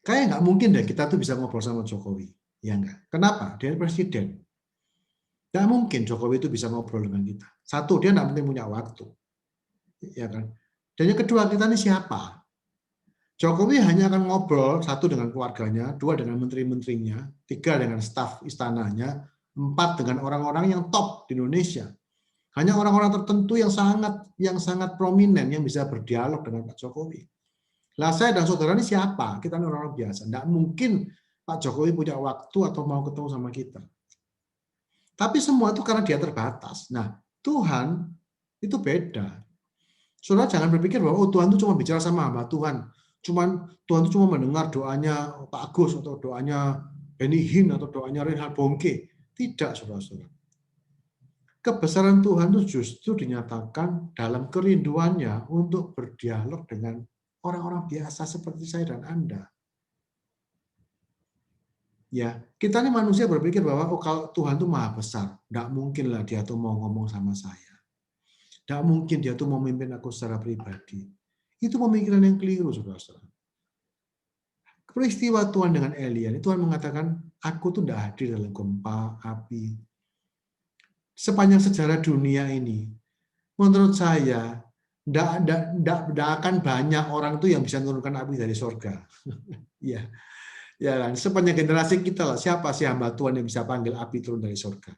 kayak nggak mungkin deh kita tuh bisa ngobrol sama Jokowi. Ya enggak. Kenapa? Dia presiden. Nggak mungkin Jokowi itu bisa ngobrol dengan kita. Satu, dia nggak mungkin punya waktu. Ya kan? Dan yang kedua, kita ini siapa? Jokowi hanya akan ngobrol, 1 dengan keluarganya, 2 dengan menteri-menterinya, 3 dengan staf istananya, 4 dengan orang-orang yang top di Indonesia. Hanya orang-orang tertentu yang sangat prominen yang bisa berdialog dengan Pak Jokowi. Lah saya dan saudara ini siapa? Kita ini orang-orang biasa. Nggak mungkin Pak Jokowi punya waktu atau mau ketemu sama kita. Tapi semua itu karena dia terbatas. Nah, Tuhan itu beda. Saudara jangan berpikir bahwa Tuhan itu cuma bicara sama hamba Tuhan. Tuhan itu cuma mendengar doanya Pak Agus atau doanya Benny Hinn atau doanya Reinhard Bonnke. Tidak, saudara-saudara. Kebesaran Tuhan itu justru dinyatakan dalam kerinduannya untuk berdialog dengan orang-orang biasa seperti saya dan Anda. Ya, kita ini manusia berpikir bahwa kalau Tuhan itu maha besar, enggak mungkin lah dia tuh mau ngomong sama saya. Enggak mungkin dia tuh mau memimpin aku secara pribadi. Itu pemikiran yang keliru, saudara-saudara. Peristiwa Tuhan dengan Elia, Tuhan mengatakan, aku tuh enggak hadir dalam gempa, api. Sepanjang sejarah dunia ini, menurut saya, enggak akan banyak orang tuh yang bisa menurunkan api dari surga. Ya. Ya kan, sepanjang generasi kita lah, siapa sih hamba Tuhan yang bisa panggil api turun dari surga?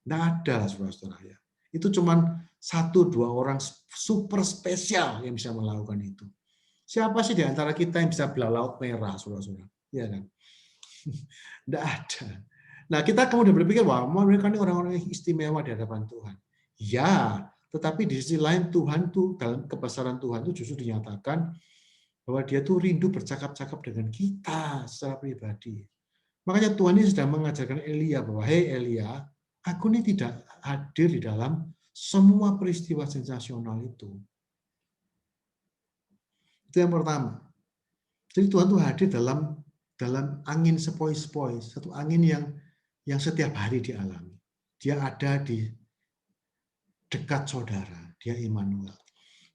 Nggak ada lah, saudara-saudara ya. Itu cuman 1-2 orang super spesial yang bisa melakukan itu. Siapa sih di antara kita yang bisa belah laut merah, saudara-saudara? Ya kan? Nggak ada. Nah, kita kemudian berpikir, wah, mereka ini orang-orang yang istimewa di hadapan Tuhan. Ya, tetapi di sisi lain Tuhan tuh, dalam kebesaran Tuhan itu justru dinyatakan bahwa dia tuh rindu bercakap-cakap dengan kita secara pribadi. Makanya Tuhan ini sedang mengajarkan Elia bahwa, hei Elia, aku ini tidak hadir di dalam semua peristiwa sensasional itu. Itu yang pertama. Jadi Tuhan tuh hadir dalam angin sepoi-sepoi, satu angin yang setiap hari dialami. Dia ada di dekat saudara, dia Immanuel.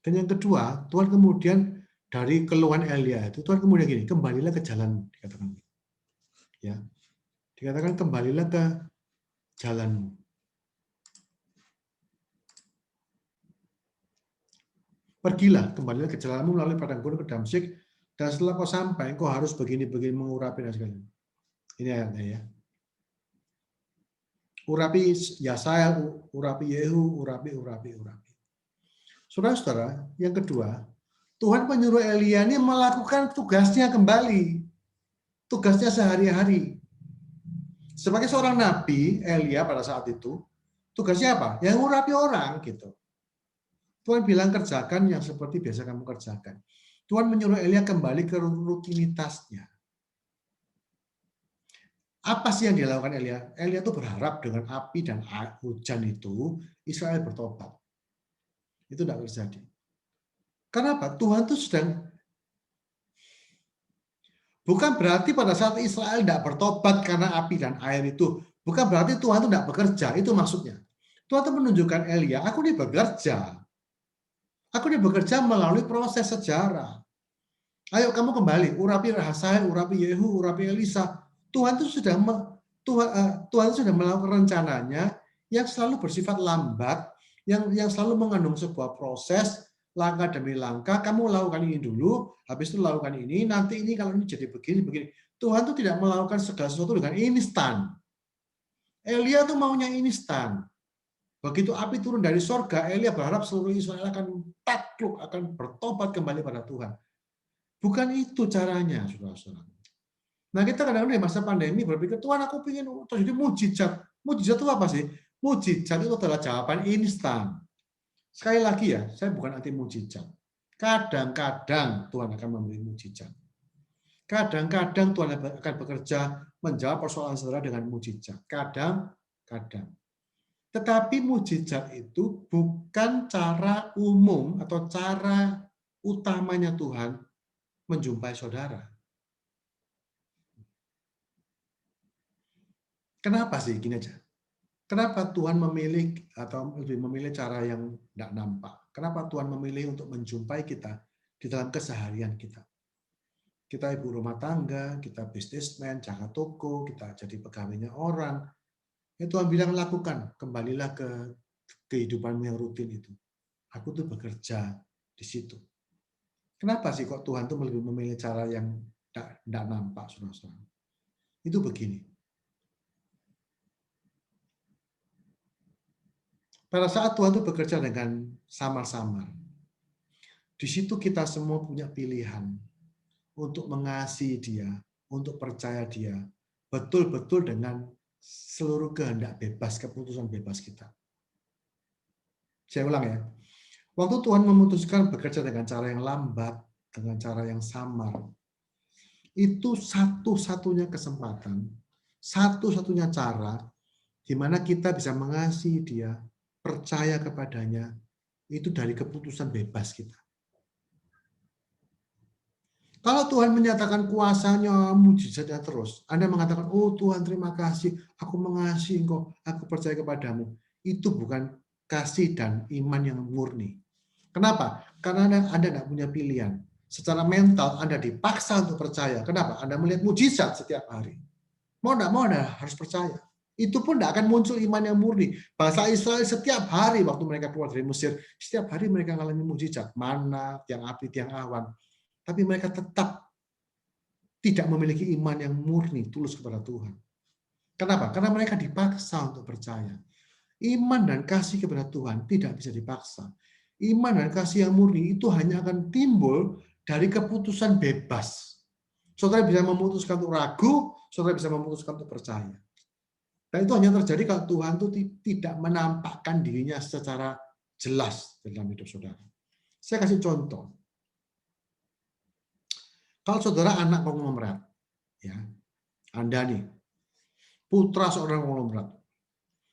Dan yang kedua, Tuhan kemudian dari keluhan Elia itu, Tuhan kemudian gini, kembalilah ke jalan, dikatakan. Ya. Dikatakan kembalilah ke jalanmu. Pergilah, kembalilah ke jalanmu melalui padang gurun ke Damsyik, dan setelah kau sampai, kau harus begini-begini mengurapi dan segala. Ini ayatnya ya. Urapi Yesaya, urapi Yehu, urapi. Saudara-saudara, yang kedua, Tuhan menyuruh Elia ini melakukan tugasnya kembali. Tugasnya sehari-hari. Sebagai seorang nabi, Elia pada saat itu, tugasnya apa? Yang ngurapi orang gitu. Tuhan bilang kerjakan yang seperti biasa kamu kerjakan. Tuhan menyuruh Elia kembali ke rutinitasnya. Apa sih yang dilakukan Elia? Elia itu berharap dengan api dan hujan itu Israel bertobat. Itu tidak terjadi. Kenapa? Tuhan itu sedang, bukan berarti pada saat Israel tidak bertobat karena api dan air itu, bukan berarti Tuhan itu tidak bekerja, itu maksudnya. Tuhan itu menunjukkan Elia, aku ini bekerja. Aku ini bekerja melalui proses sejarah. Ayo kamu kembali, urapi Rahasai, urapi Yehu, urapi Elisa. Tuhan itu sudah melakukan rencananya yang selalu bersifat lambat, yang selalu mengandung sebuah proses, langkah demi langkah. Kamu lakukan ini dulu, habis itu lakukan ini, nanti ini kalau ini jadi begini. Tuhan itu tidak melakukan segala sesuatu dengan instan. Elia tuh maunya instan. Begitu api turun dari sorga, Elia berharap seluruh Israel akan takluk, akan bertobat kembali pada Tuhan. Bukan itu caranya, saudara-saudara. Nah, kita kadang-kadang di masa pandemi berpikir, Tuhan aku ingin terjadi mujizat. Mujizat itu apa sih? Mujizat itu adalah jawaban instan. Sekali lagi ya, saya bukan anti mujizat. Kadang-kadang Tuhan akan memberi mujizat. Kadang-kadang Tuhan akan bekerja menjawab persoalan saudara dengan mujizat. Kadang-kadang. Tetapi mujizat itu bukan cara umum atau cara utamanya Tuhan menjumpai saudara. Kenapa sih? Gini aja. Kenapa Tuhan memilih atau lebih memilih cara yang tidak nampak? Kenapa Tuhan memilih untuk menjumpai kita di dalam keseharian kita? Kita ibu rumah tangga, kita bisnismen, jaga toko, kita jadi pegawainya orang. Ya Tuhan bilang lakukan, kembalilah ke kehidupanmu yang rutin itu. Aku tuh bekerja di situ. Kenapa sih kok Tuhan tuh lebih memilih cara yang tidak nampak, saudara-saudara? Itu begini. Pada saat Tuhan tuh bekerja dengan samar-samar, di situ kita semua punya pilihan untuk mengasihi Dia, untuk percaya Dia, betul-betul dengan seluruh kehendak bebas, keputusan bebas kita. Saya ulang ya. Waktu Tuhan memutuskan bekerja dengan cara yang lambat, dengan cara yang samar, itu satu-satunya kesempatan, satu-satunya cara di mana kita bisa mengasihi Dia, percaya kepadanya, itu dari keputusan bebas kita. Kalau Tuhan menyatakan kuasanya, mujizatnya terus, Anda mengatakan, oh Tuhan terima kasih, aku mengasihi Engkau, aku percaya kepadamu. Itu bukan kasih dan iman yang murni. Kenapa? Karena Anda tidak punya pilihan. Secara mental Anda dipaksa untuk percaya. Kenapa? Anda melihat mujizat setiap hari. Mau tidak mau Anda harus percaya. Itu pun tidak akan muncul iman yang murni. Bangsa Israel setiap hari waktu mereka keluar dari Mesir, setiap hari mereka mengalami mujizat. Mana, tiang api, tiang awan. Tapi mereka tetap tidak memiliki iman yang murni, tulus kepada Tuhan. Kenapa? Karena mereka dipaksa untuk percaya. Iman dan kasih kepada Tuhan tidak bisa dipaksa. Iman dan kasih yang murni itu hanya akan timbul dari keputusan bebas. Saudara bisa memutuskan untuk ragu, saudara bisa memutuskan untuk percaya. Dan itu hanya terjadi kalau Tuhan itu tidak menampakkan dirinya secara jelas dalam hidup saudara. Saya kasih contoh. Kalau saudara anak konglomerat, ya, Anda nih, putra seorang konglomerat,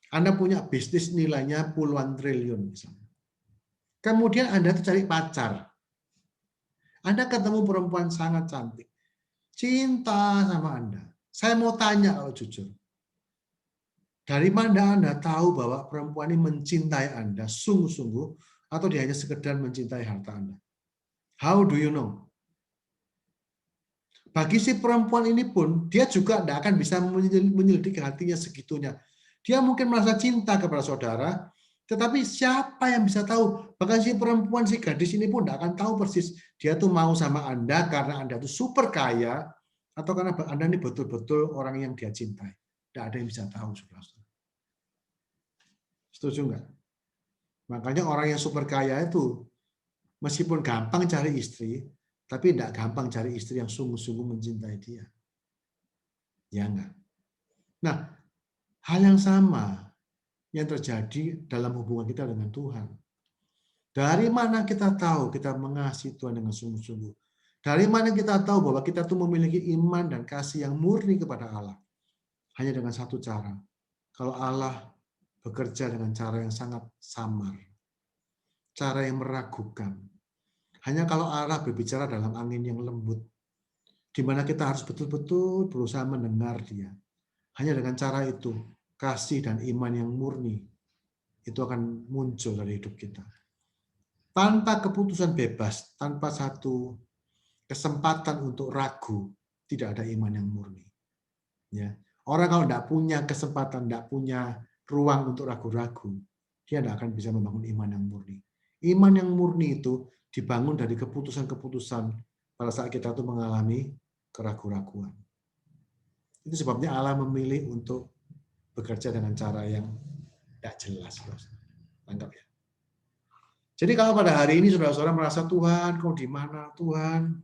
Anda punya bisnis nilainya puluhan triliun misalnya. Kemudian Anda cari pacar. Anda ketemu perempuan sangat cantik. Cinta sama Anda. Saya mau tanya kalau jujur. Dari mana Anda tahu bahwa perempuan ini mencintai Anda sungguh-sungguh atau dia hanya sekedar mencintai harta Anda? How do you know? Bagi si perempuan ini pun, dia juga tidak akan bisa menyelidiki hatinya segitunya. Dia mungkin merasa cinta kepada saudara, Tetapi siapa yang bisa tahu? Bahkan si perempuan, si gadis ini pun tidak akan tahu persis dia tuh mau sama Anda karena Anda tuh super kaya atau karena Anda ini betul-betul orang yang dia cintai. Tidak ada yang bisa tahu, saudara-saudara. Setuju nggak? Makanya orang yang super kaya itu meskipun gampang cari istri, tapi tidak gampang cari istri yang sungguh-sungguh mencintai dia. Ya enggak? Nah, hal yang sama yang terjadi dalam hubungan kita dengan Tuhan. Dari mana kita tahu kita mengasihi Tuhan dengan sungguh-sungguh? Dari mana kita tahu bahwa kita tuh memiliki iman dan kasih yang murni kepada Allah? Hanya dengan satu cara. Kalau Allah bekerja dengan cara yang sangat samar, cara yang meragukan. Hanya kalau Allah berbicara dalam angin yang lembut, di mana kita harus betul-betul berusaha mendengar Dia. Hanya dengan cara itu, kasih dan iman yang murni itu akan muncul dari hidup kita. Tanpa keputusan bebas, tanpa satu kesempatan untuk ragu, tidak ada iman yang murni. Ya. Orang kalau tidak punya kesempatan, tidak punya ruang untuk ragu-ragu, dia tidak akan bisa membangun iman yang murni. Iman yang murni itu dibangun dari keputusan-keputusan pada saat kita tuh mengalami keraguan-raguan. Itu sebabnya Allah memilih untuk bekerja dengan cara yang tidak jelas. Tangkap ya. Jadi kalau pada hari ini saudara-saudara merasa Tuhan, kau di mana Tuhan?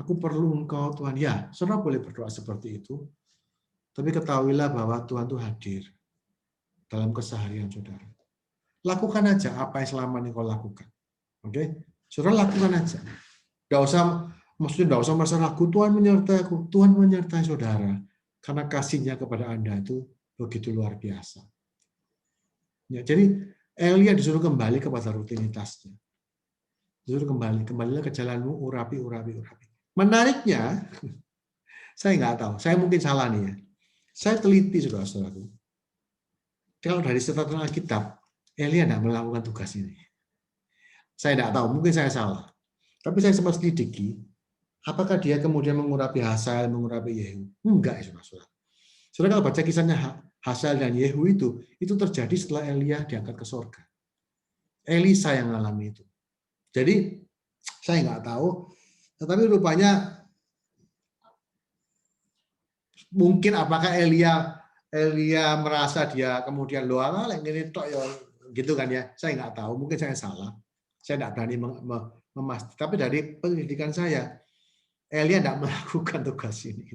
Aku perlu Engkau Tuhan. Ya, saudara boleh berdoa seperti itu. Tapi ketahuilah bahwa Tuhan itu hadir dalam keseharian saudara. Lakukan aja apa yang selama ini kau lakukan. Oke? Saudara lakukan aja. Maksudnya enggak usah merasa ragu, Tuhan menyertai aku. Tuhan menyertai saudara. Karena kasihnya kepada Anda itu begitu luar biasa. Ya, jadi Elia disuruh kembali kepada rutinitasnya. Disuruh kembalilah ke jalanmu, urapi. Menariknya, saya nggak tahu, saya mungkin salah nih ya. Saya teliti saudara-saudaraku. Kalau dari catatan Alkitab, Elia tidak melakukan tugas ini. Saya tidak tahu, mungkin saya salah. Tapi saya sempat selidiki, apakah dia kemudian mengurapi Hazael, mengurapi Yehu? Enggak ya saudara-saudara. Saudara kalau baca kisahnya Hazael dan Yehu itu terjadi setelah Elia diangkat ke surga. Elisa yang mengalami itu. Jadi saya nggak tahu, tetapi rupanya mungkin apakah Elia merasa dia kemudian ini tok ya gitu kan ya. Saya nggak tahu, mungkin saya salah. Saya tidak berani memastikan. Tapi dari pendidikan saya, Elia tidak melakukan tugas ini.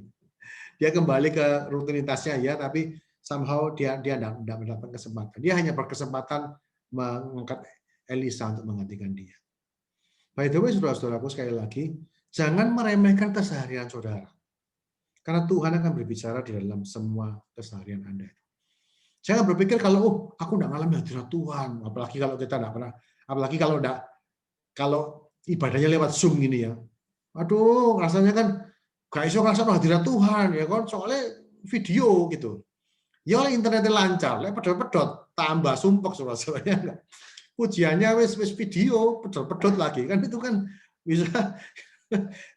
Dia kembali ke rutinitasnya ya, tapi somehow dia tidak mendapat kesempatan. Dia hanya berkesempatan mengangkat Elisa untuk menggantikan dia. By the way, saudara-saudaraku, sekali lagi, jangan meremehkan keseharian saudara. Karena Tuhan akan berbicara di dalam semua keseharian Anda. Jangan berpikir kalau aku tidak mengalami hadirat Tuhan, apalagi kalau kita tidak pernah, apalagi kalau ibadahnya lewat Zoom gini ya. Aduh, rasanya kan gak iso ngrasakno hadirat Tuhan ya kan, soalnya video gitu. Ya oleh internetnya lancar, lek pedot-pedot tambah sumpek saudara-saudaranya enggak. Pujiannya wis video, pedot-pedot lagi kan, itu kan bisa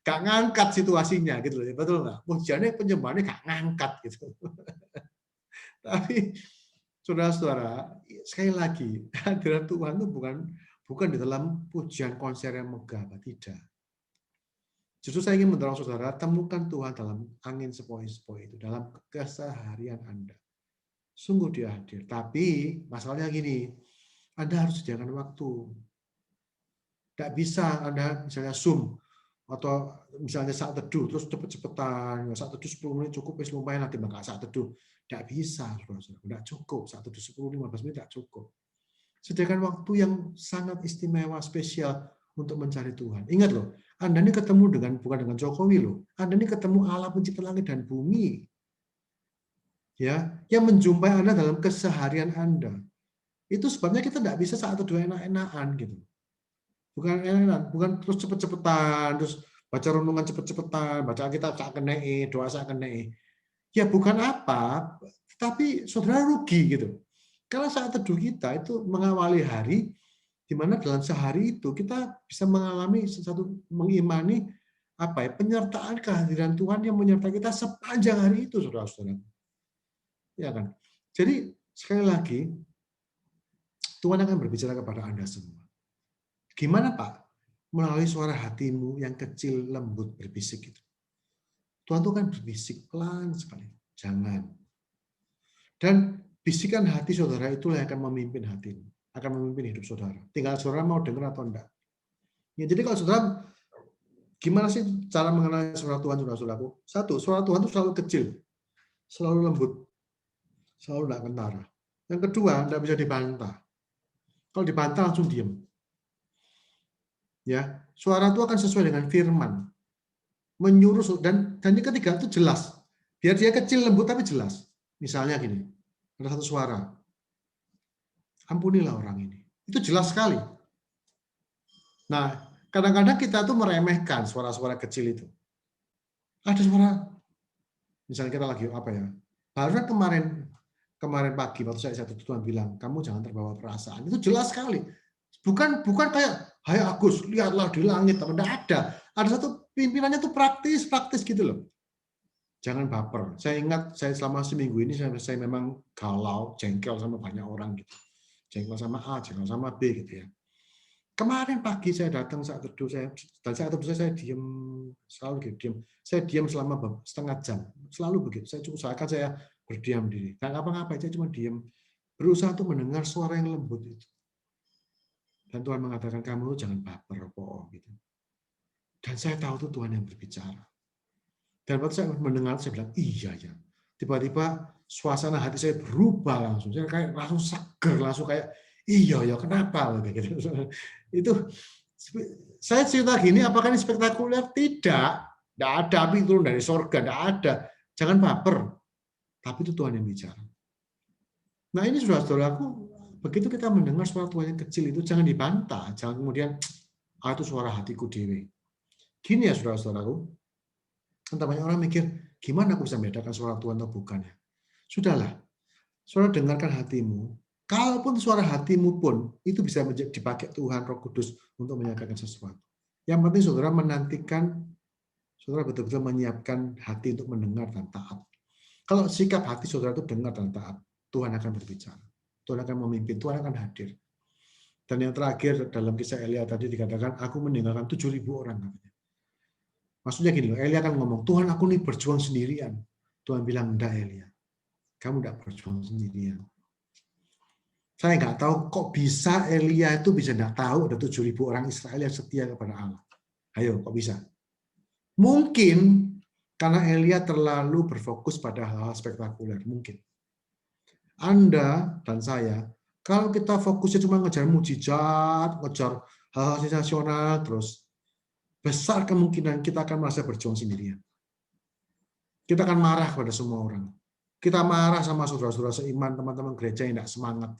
gak ngangkat situasinya gitu loh, betul nggak? Pujiannya penyembahannya gak ngangkat gitu. Tapi saudara-saudara, sekali lagi hadirat Tuhan itu bukan di dalam pujian konser yang megah, tidak. Justru saya ingin mendorong saudara, temukan Tuhan dalam angin sepoi-sepoi itu, dalam keseharian Anda. Sungguh dia hadir. Tapi masalahnya gini, Anda harus sediakan waktu. Tidak bisa Anda misalnya Zoom, atau misalnya saat teduh, terus cepet-cepetan, saat teduh 10 menit cukup, lumayan nanti bakal saat teduh. Tidak bisa, tidak cukup. Saat teduh 10-15 menit tidak cukup. Sediakan waktu yang sangat istimewa, spesial untuk mencari Tuhan. Ingat loh, Anda ini ketemu bukan dengan Jokowi loh. Anda ini ketemu Allah pencipta langit dan bumi. Ya, yang menjumpai Anda dalam keseharian Anda. Itu sebabnya kita tidak bisa saat teduh enak-enakan gitu. Bukan enak, bukan terus cepet-cepetan, terus baca renungan cepet-cepetan, baca Alkitab sak kenei, doa sak kenei. Ya bukan apa, tapi saudara rugi gitu. Karena saat teduh kita itu mengawali hari, di mana dalam sehari itu kita bisa mengalami mengimani penyertaan kehadiran Tuhan yang menyertai kita sepanjang hari itu, saudara-saudara. Ya kan. Jadi sekali lagi, Tuhan akan berbicara kepada Anda semua. Gimana Pak? Melalui suara hatimu yang kecil, lembut, berbisik itu. Tuhan itu kan berbisik pelan sekali. Jangan. Dan bisikan hati saudara itulah yang akan memimpin hatimu. Akan memimpin hidup saudara. Tinggal saudara mau dengar atau enggak. Ya, jadi kalau saudara, gimana sih cara mengenali suara Tuhan, saudara-saudaraku? Satu, suara Tuhan itu selalu kecil. Selalu lembut. Selalu enggak kentara. Yang kedua, enggak bisa dibantah. Kalau dibantah langsung diam. Ya, suara itu akan sesuai dengan firman. Menyuruh dan yang ketiga itu jelas. Biar dia kecil lembut tapi jelas. Misalnya gini, ada satu suara. Ampunilah orang ini. Itu jelas sekali. Nah, kadang-kadang kita tuh meremehkan suara-suara kecil itu. Ada suara, misalnya kita lagi apa ya? Baru kemarin pagi waktu saya Tuhan bilang, kamu jangan terbawa perasaan. Itu jelas sekali. Bukan kayak, hai Agus, lihatlah di langit. Tidak ada. Ada satu pimpinannya tuh praktis gitu loh. Jangan baper. Saya ingat saya selama seminggu ini saya memang galau, jengkel sama banyak orang gitu. Jengkel sama A, jengkel sama B gitu ya. Kemarin pagi saya datang saat teduh saya diam, selalu gitu, diam. Saya diam selama setengah jam. Selalu begitu. Saya usahakan saya berdiam diri. Nggak ngapa-ngapain, saya cuma diam. Berusaha untuk mendengar suara yang lembut itu. Dan Tuhan mengatakan kamu jangan baper gitu. Dan saya tahu itu Tuhan yang berbicara. Dan waktu saya mendengar, saya bilang, iya ya. Tiba-tiba suasana hati saya berubah langsung. Saya kayak langsung seger, langsung kayak, iya ya, kenapa? Gitu. Itu saya cerita gini, apakah ini spektakuler? Tidak ada api turun dari sorga, tidak ada. Jangan baper. Tapi itu Tuhan yang bicara. Nah ini saudara-saudaraku, begitu kita mendengar suara Tuhan yang kecil itu, jangan dibantah. Jangan kemudian, itu suara hatiku dewe. Gini ya saudara-saudaraku, entah banyak orang mikir, gimana aku bisa membedakan suara Tuhan atau bukan ya? Sudahlah, saudara dengarkan hatimu. Kalaupun suara hatimu pun, itu bisa dipakai Tuhan Roh Kudus untuk menyatakan sesuatu. Yang penting saudara menantikan, saudara betul-betul menyiapkan hati untuk mendengar dan taat. Kalau sikap hati saudara itu dengar dan taat, Tuhan akan berbicara. Tuhan akan memimpin, Tuhan akan hadir. Dan yang terakhir dalam kisah Elia tadi dikatakan, aku meninggalkan 7.000 orang. Maksudnya gini loh, Elia akan ngomong, Tuhan aku ini berjuang sendirian. Tuhan bilang, enggak Elia, kamu enggak berjuang sendirian. Saya nggak tahu kok bisa Elia itu bisa enggak tahu ada 7.000 orang Israel yang setia kepada Allah. Ayo, kok bisa? Mungkin karena Elia terlalu berfokus pada hal-hal spektakuler, mungkin. Anda dan saya, kalau kita fokusnya cuma ngejar mujizat, ngejar hal-hal sensasional, terus besar kemungkinan kita akan merasa berjuang sendirian. Kita akan marah kepada semua orang. Kita marah sama saudara-saudara seiman, teman-teman gereja yang tidak semangat.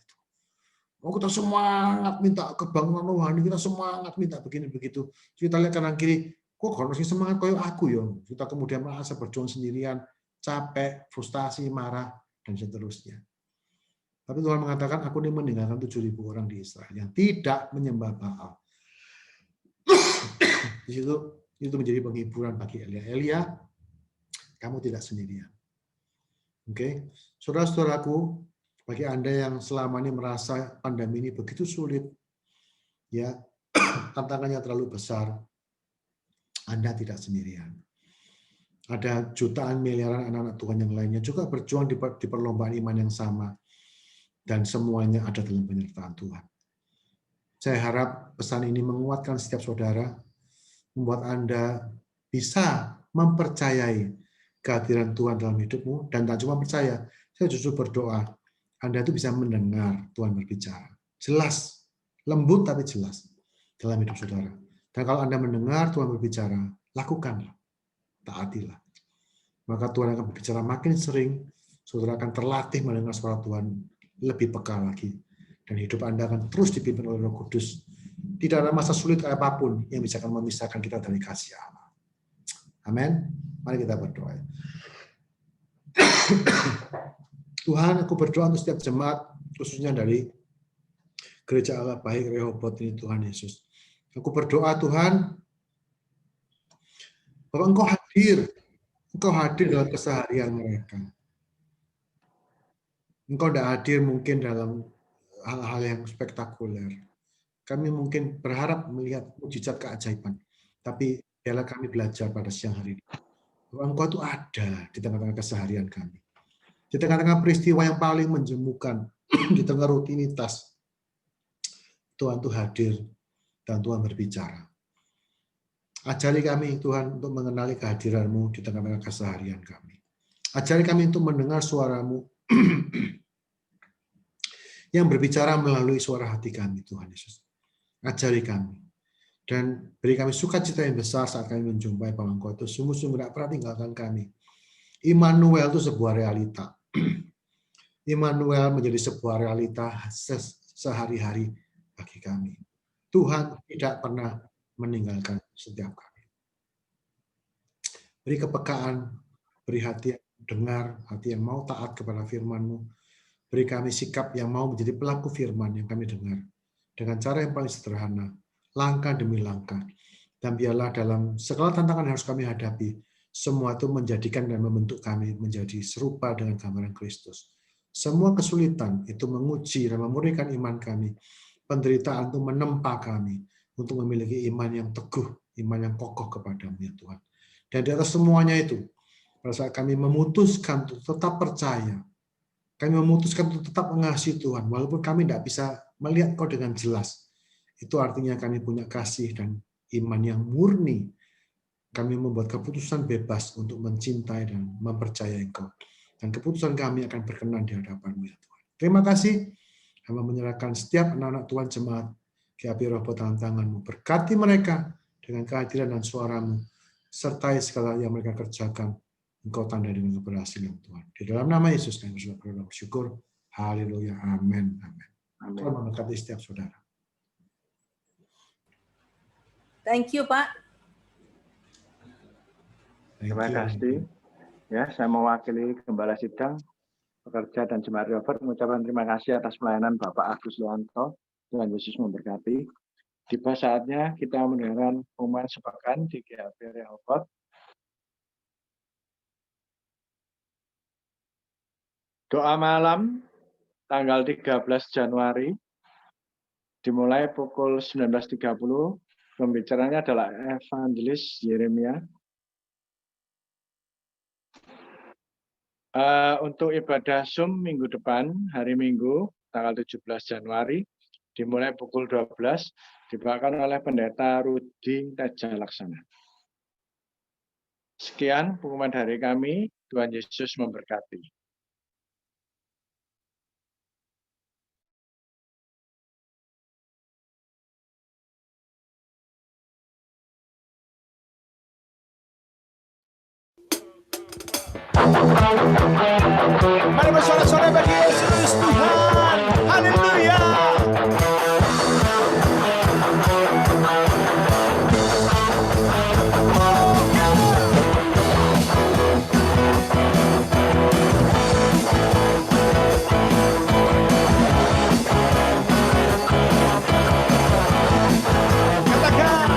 Oh, kita semangat minta kebangunan rohani, kita semangat minta begini-begitu. Kita lihat kanan kiri, kok harus semangat kayak aku ya. Kita kemudian merasa berjuang sendirian, capek, frustasi, marah, dan seterusnya. Tapi Tuhan mengatakan, aku ini meninggalkan 7.000 orang di Israel yang tidak menyembah Baal. Di situ itu menjadi penghiburan bagi Elia. Elia, kamu tidak sendirian. Oke, saudara-saudaraku, bagi Anda yang selama ini merasa pandemi ini begitu sulit, ya tantangannya terlalu besar, Anda tidak sendirian. Ada jutaan miliaran anak-anak Tuhan yang lainnya juga berjuang di perlombaan iman yang sama, dan semuanya ada dalam penyertaan Tuhan. Saya harap pesan ini menguatkan setiap saudara, membuat Anda bisa mempercayai kehadiran Tuhan dalam hidupmu, dan tak cuma percaya, saya justru berdoa, Anda itu bisa mendengar Tuhan berbicara. Jelas, lembut tapi jelas dalam hidup saudara. Dan kalau Anda mendengar Tuhan berbicara, lakukanlah, taatilah. Maka Tuhan akan berbicara makin sering, saudara akan terlatih mendengar suara Tuhan lebih peka lagi. Dan hidup Anda akan terus dipimpin oleh Roh Kudus. Tidak ada masa sulit apapun yang bisa memisahkan kita dari kasih Allah. Amin. Mari kita berdoa. Tuhan, aku berdoa untuk setiap jemaat, khususnya dari Gereja Allah Baik Rehoboth ini, Tuhan Yesus. Aku berdoa, Tuhan, bahwa Engkau hadir dalam keseharian mereka. Engkau tidak hadir mungkin dalam hal-hal yang spektakuler. Kami mungkin berharap melihat mujizat keajaiban, tapi biarlah kami belajar pada siang hari ini bahwa Engkau itu ada di tengah-tengah keseharian kami. Di tengah-tengah peristiwa yang paling menjemukan, di tengah rutinitas, Tuhan itu hadir dan Tuhan berbicara. Ajari kami Tuhan untuk mengenali kehadiran-Mu di tengah-tengah keseharian kami. Ajari kami untuk mendengar suara-Mu yang berbicara melalui suara hati kami, Tuhan Yesus. Ajari kami. Dan beri kami sukacita yang besar saat kami menjumpai bahwa Engkau itu sungguh-sungguh tidak pernah tinggalkan kami. Immanuel itu sebuah realita. Immanuel menjadi sebuah realita sehari-hari bagi kami. Tuhan tidak pernah meninggalkan setiap kami. Beri kepekaan, beri hati yang dengar, hati yang mau taat kepada firman-Mu. Beri kami sikap yang mau menjadi pelaku firman yang kami dengar. Dengan cara yang paling sederhana, langkah demi langkah. Dan biarlah dalam segala tantangan yang harus kami hadapi, semua itu menjadikan dan membentuk kami menjadi serupa dengan gambaran Kristus. Semua kesulitan itu menguji dan memurnikan iman kami. Penderitaan itu menempa kami untuk memiliki iman yang teguh, iman yang kokoh kepadamu ya Tuhan. Dan di atas semuanya itu, pada saat kami memutuskan untuk tetap percaya, kami memutuskan untuk tetap mengasihi Tuhan, walaupun kami tidak bisa melihat Kau dengan jelas. Itu artinya kami punya kasih dan iman yang murni. Kami membuat keputusan bebas untuk mencintai dan mempercayai Engkau. Dan keputusan kami akan berkenan di hadapan-Mu ya Tuhan. Terima kasih. Kami menyerahkan setiap anak-anak Tuhan jemaat ke api roh tangan-Mu. Berkati mereka dengan kehadiran dan suara-Mu. Sertai segala yang mereka kerjakan. Engkau tandai dengan keberhasilan Tuhan. Di dalam nama Yesus kami bersyukur. Haleluya. Amin. Amin. Tuhan memberkati setiap saudara. Thank you, Pak. Terima kasih. Ya, saya mewakili Gembala Sidang, pekerja dan jemaat Robert mengucapkan terima kasih atas pelayanan Bapak Agus Lewanto. Tuhan Yesus memberkati. Tiba saatnya kita mendengarkan pengumuman sepekan di GAP Rehoboth. Doa malam tanggal 13 Januari dimulai pukul 19.30. Pembicaranya adalah Evangelis Yeremia. Untuk ibadah Zoom minggu depan, hari Minggu, tanggal 17 Januari, dimulai pukul 12, dibawakan oleh Pendeta Rudi Teja Laksana. Sekian pengumuman dari kami, Tuhan Yesus memberkati. Mari bersorak-sorai bagi Yesus Tuhan. Haleluya. Katakan,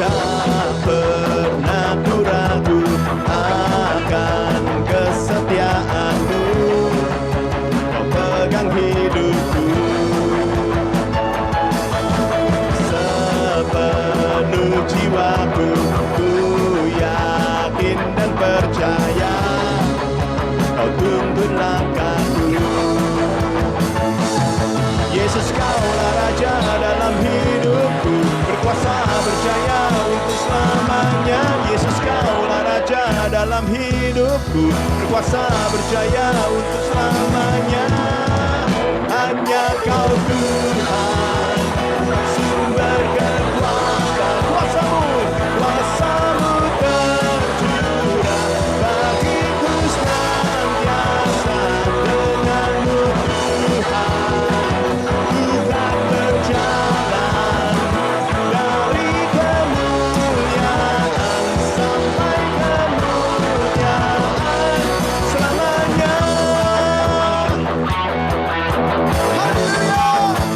tak pernah ku ragu akan kesetiaan-Mu. Kau pegang hidupku sepenuh jiwaku. Ku yakin dan percaya Kau tuntun langkahku. Yesus, Kaulah Raja dalam hidupku, berkuasa berjaya untuk selamanya. Yesus, Kaulah Raja dalam hidupku, berkuasa berjaya untuk selamanya. Hanya Kau Tuhan, sumber kekuatan. Kuasa-Mu tercurah bagiku senantiasa. Dengan-Mu Tuhan, ku kan berjalan dari kemuliaan sampai kemuliaan selamanya. Haleluya.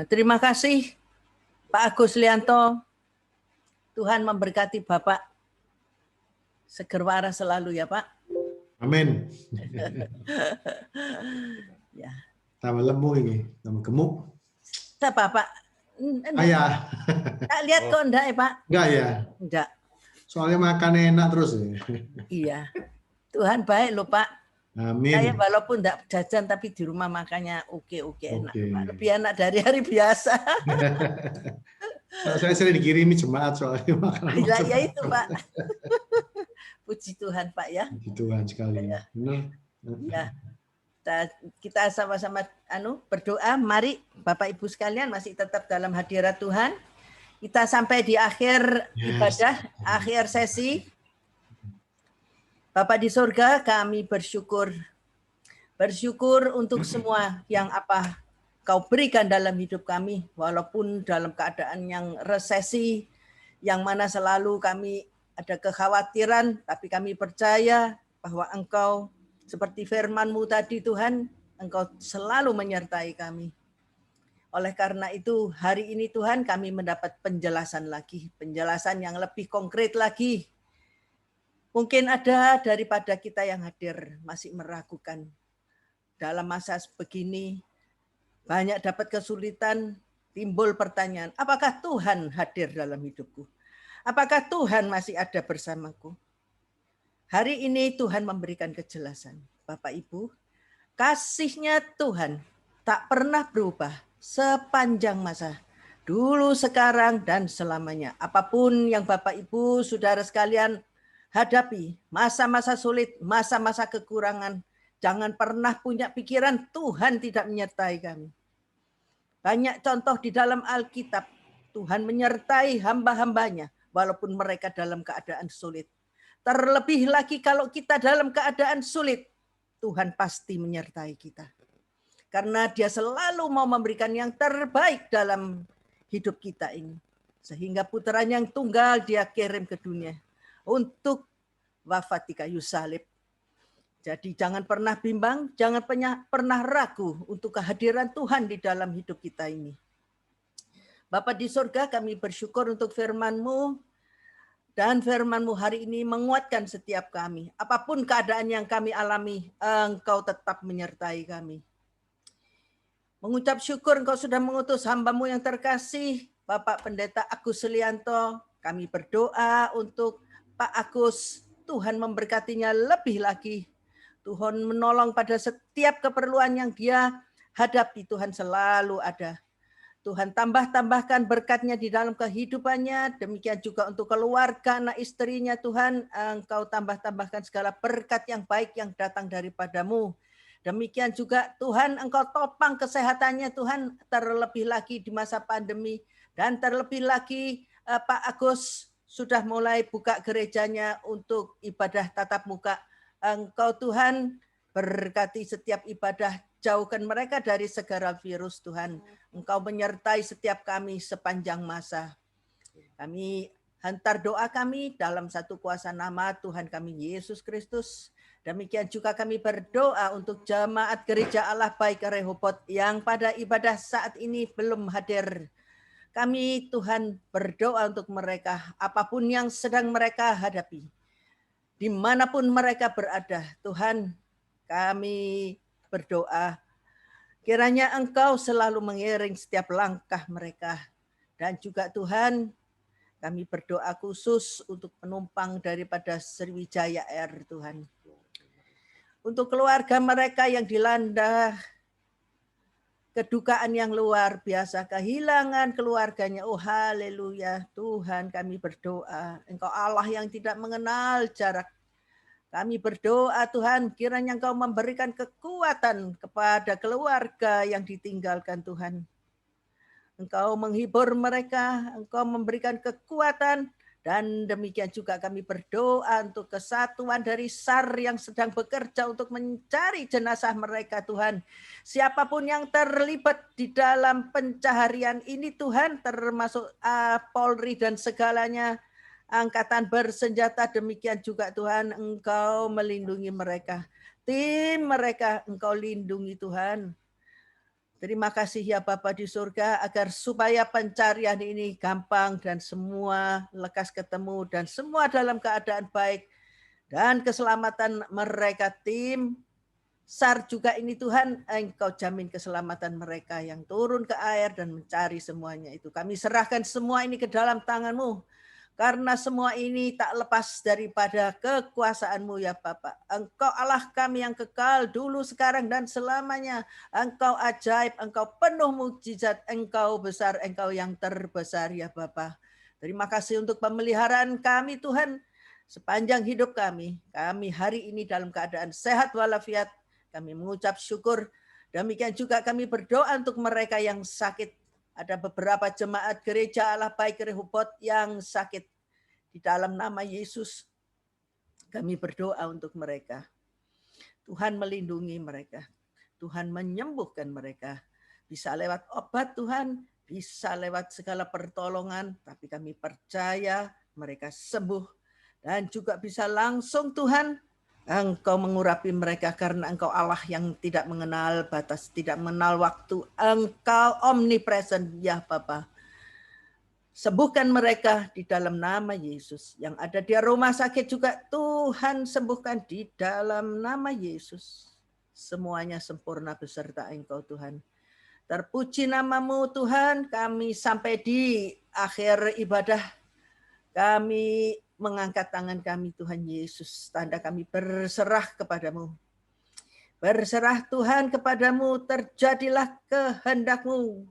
Terima kasih Pak Agus Lianto. Tuhan memberkati Bapak. Seger waras selalu ya Pak. Amin. Ya. Tambah lemu ini, tambah gemuk. Saya Bapak. Ayah. Tak lihat kok enggak ya Pak? Enggak ya? Enggak. Soalnya makan enak terus ya. Iya. Tuhan baik loh Pak. Amin. Saya walaupun enggak jajan tapi di rumah makannya oke enak Pak. Lebih enak dari hari biasa. Saya sering dikirimi jemaat soalnya makanan. Ya itu Pak. Puji Tuhan Pak ya. Puji Tuhan sekali. Ya. Ya. Kita sama-sama berdoa. Mari Bapak Ibu sekalian masih tetap dalam hadirat Tuhan. Kita sampai di akhir ibadah, akhir sesi. Bapa di surga, kami bersyukur. Bersyukur untuk semua yang apa Kau berikan dalam hidup kami, walaupun dalam keadaan yang resesi, yang mana selalu kami ada kekhawatiran, tapi kami percaya bahwa Engkau, seperti firman-Mu tadi Tuhan, Engkau selalu menyertai kami. Oleh karena itu, hari ini Tuhan kami mendapat penjelasan lagi, penjelasan yang lebih konkret lagi. Mungkin ada daripada kita yang hadir masih meragukan. Dalam masa begini, banyak dapat kesulitan, timbul pertanyaan, apakah Tuhan hadir dalam hidupku? Apakah Tuhan masih ada bersamaku? Hari ini Tuhan memberikan kejelasan. Bapak Ibu, kasih-Nya Tuhan tak pernah berubah sepanjang masa, dulu, sekarang, dan selamanya. Apapun yang Bapak Ibu, saudara sekalian hadapi, masa-masa sulit, masa-masa kekurangan, jangan pernah punya pikiran Tuhan tidak menyertai kami. Banyak contoh di dalam Alkitab, Tuhan menyertai hamba-hambanya, walaupun mereka dalam keadaan sulit. Terlebih lagi kalau kita dalam keadaan sulit, Tuhan pasti menyertai kita. Karena Dia selalu mau memberikan yang terbaik dalam hidup kita ini. Sehingga putranya yang tunggal Dia kirim ke dunia untuk wafat di kayu salib. Jadi jangan pernah bimbang, jangan pernah ragu untuk kehadiran Tuhan di dalam hidup kita ini. Bapa di surga, kami bersyukur untuk firman-Mu, dan firman-Mu hari ini menguatkan setiap kami. Apapun keadaan yang kami alami, Engkau tetap menyertai kami. Mengucap syukur Engkau sudah mengutus hamba-Mu yang terkasih, Bapak Pendeta Agus Lianto. Kami berdoa untuk Pak Agus, Tuhan memberkatinya lebih lagi. Tuhan menolong pada setiap keperluan yang dia hadapi, Tuhan selalu ada. Tuhan tambahkan berkat-Nya di dalam kehidupannya, demikian juga untuk keluarga, anak istrinya, Tuhan, Engkau tambahkan segala berkat yang baik yang datang daripada-Mu. Demikian juga Tuhan, Engkau topang kesehatannya, Tuhan, terlebih lagi di masa pandemi, dan terlebih lagi Pak Agus sudah mulai buka gerejanya untuk ibadah tatap muka. Engkau Tuhan berkati setiap ibadah, jauhkan mereka dari segala virus Tuhan. Engkau menyertai setiap kami sepanjang masa. Kami hantar doa kami dalam satu kuasa nama Tuhan kami Yesus Kristus. Demikian juga kami berdoa untuk jemaat Gereja Allah Baik Rehoboth yang pada ibadah saat ini belum hadir. Kami Tuhan berdoa untuk mereka, apapun yang sedang mereka hadapi. Dimanapun mereka berada, Tuhan kami berdoa. Kiranya Engkau selalu mengiring setiap langkah mereka. Dan juga Tuhan, kami berdoa khusus untuk penumpang daripada Sriwijaya Air, Tuhan. Untuk keluarga mereka yang dilanda kedukaan yang luar biasa, kehilangan keluarganya. Oh haleluya, Tuhan kami berdoa. Engkau Allah yang tidak mengenal jarak. Kami berdoa Tuhan, kiranya Engkau memberikan kekuatan kepada keluarga yang ditinggalkan Tuhan. Engkau menghibur mereka, Engkau memberikan kekuatan, dan demikian juga kami berdoa untuk kesatuan dari SAR yang sedang bekerja untuk mencari jenazah mereka Tuhan. Siapapun yang terlibat di dalam pencaharian ini Tuhan, termasuk Polri dan segalanya, angkatan bersenjata, demikian juga Tuhan, Engkau melindungi mereka. Tim mereka Engkau lindungi Tuhan. Terima kasih ya Bapa di surga, agar supaya pencarian ini gampang dan semua lekas ketemu dan semua dalam keadaan baik dan keselamatan mereka tim SAR juga ini Tuhan, Engkau jamin keselamatan mereka yang turun ke air dan mencari semuanya itu. Kami serahkan semua ini ke dalam tangan-Mu. Karena semua ini tak lepas daripada kekuasaan-Mu ya Bapa. Engkau Allah kami yang kekal dulu, sekarang, dan selamanya. Engkau ajaib, Engkau penuh mukjizat, Engkau besar, Engkau yang terbesar ya Bapa. Terima kasih untuk pemeliharaan kami Tuhan. Sepanjang hidup kami hari ini dalam keadaan sehat walafiat. Kami mengucap syukur. Demikian juga kami berdoa untuk mereka yang sakit. Ada beberapa jemaat gereja Allah baik Rehoboth yang sakit. Di dalam nama Yesus kami berdoa untuk mereka. Tuhan melindungi mereka. Tuhan menyembuhkan mereka. Bisa lewat obat Tuhan, bisa lewat segala pertolongan, tapi kami percaya mereka sembuh. Dan juga bisa langsung Tuhan, Engkau mengurapi mereka karena Engkau Allah yang tidak mengenal batas, tidak mengenal waktu. Engkau omnipresent ya Bapa. Sembuhkan mereka di dalam nama Yesus. Yang ada di rumah sakit juga Tuhan sembuhkan di dalam nama Yesus. Semuanya sempurna beserta Engkau Tuhan. Terpuji nama-Mu Tuhan, kami sampai di akhir ibadah. Kami mengangkat tangan kami Tuhan Yesus, tanda kami berserah kepadamu. Berserah Tuhan kepadamu, terjadilah kehendak-Mu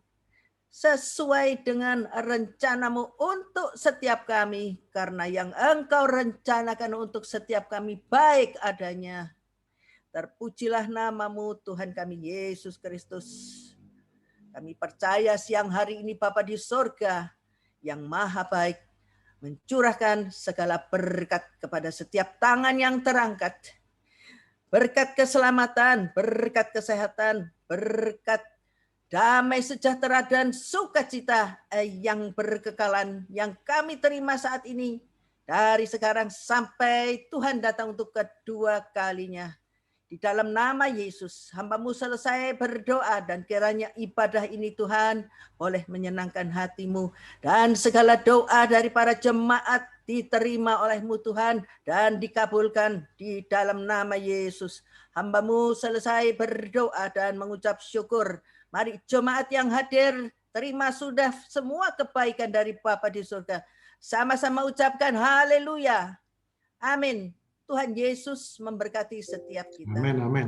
sesuai dengan rencana-Mu untuk setiap kami, karena yang Engkau rencanakan untuk setiap kami baik adanya. Terpujilah nama-Mu Tuhan kami Yesus Kristus. Kami percaya siang hari ini Bapa di surga yang maha baik mencurahkan segala berkat kepada setiap tangan yang terangkat. Berkat keselamatan, berkat kesehatan, berkat damai sejahtera dan sukacita yang berkekalan yang kami terima saat ini. Dari sekarang sampai Tuhan datang untuk kedua kalinya. Di dalam nama Yesus, hamba-Mu selesai berdoa dan kiranya ibadah ini Tuhan boleh menyenangkan hati-Mu. Dan segala doa dari para jemaat diterima oleh-Mu Tuhan dan dikabulkan di dalam nama Yesus. Hamba-Mu selesai berdoa dan mengucap syukur. Mari jemaat yang hadir, terima sudah semua kebaikan dari Bapa di surga. Sama-sama ucapkan haleluya. Amin. Tuhan Yesus memberkati setiap kita. Amin, amin.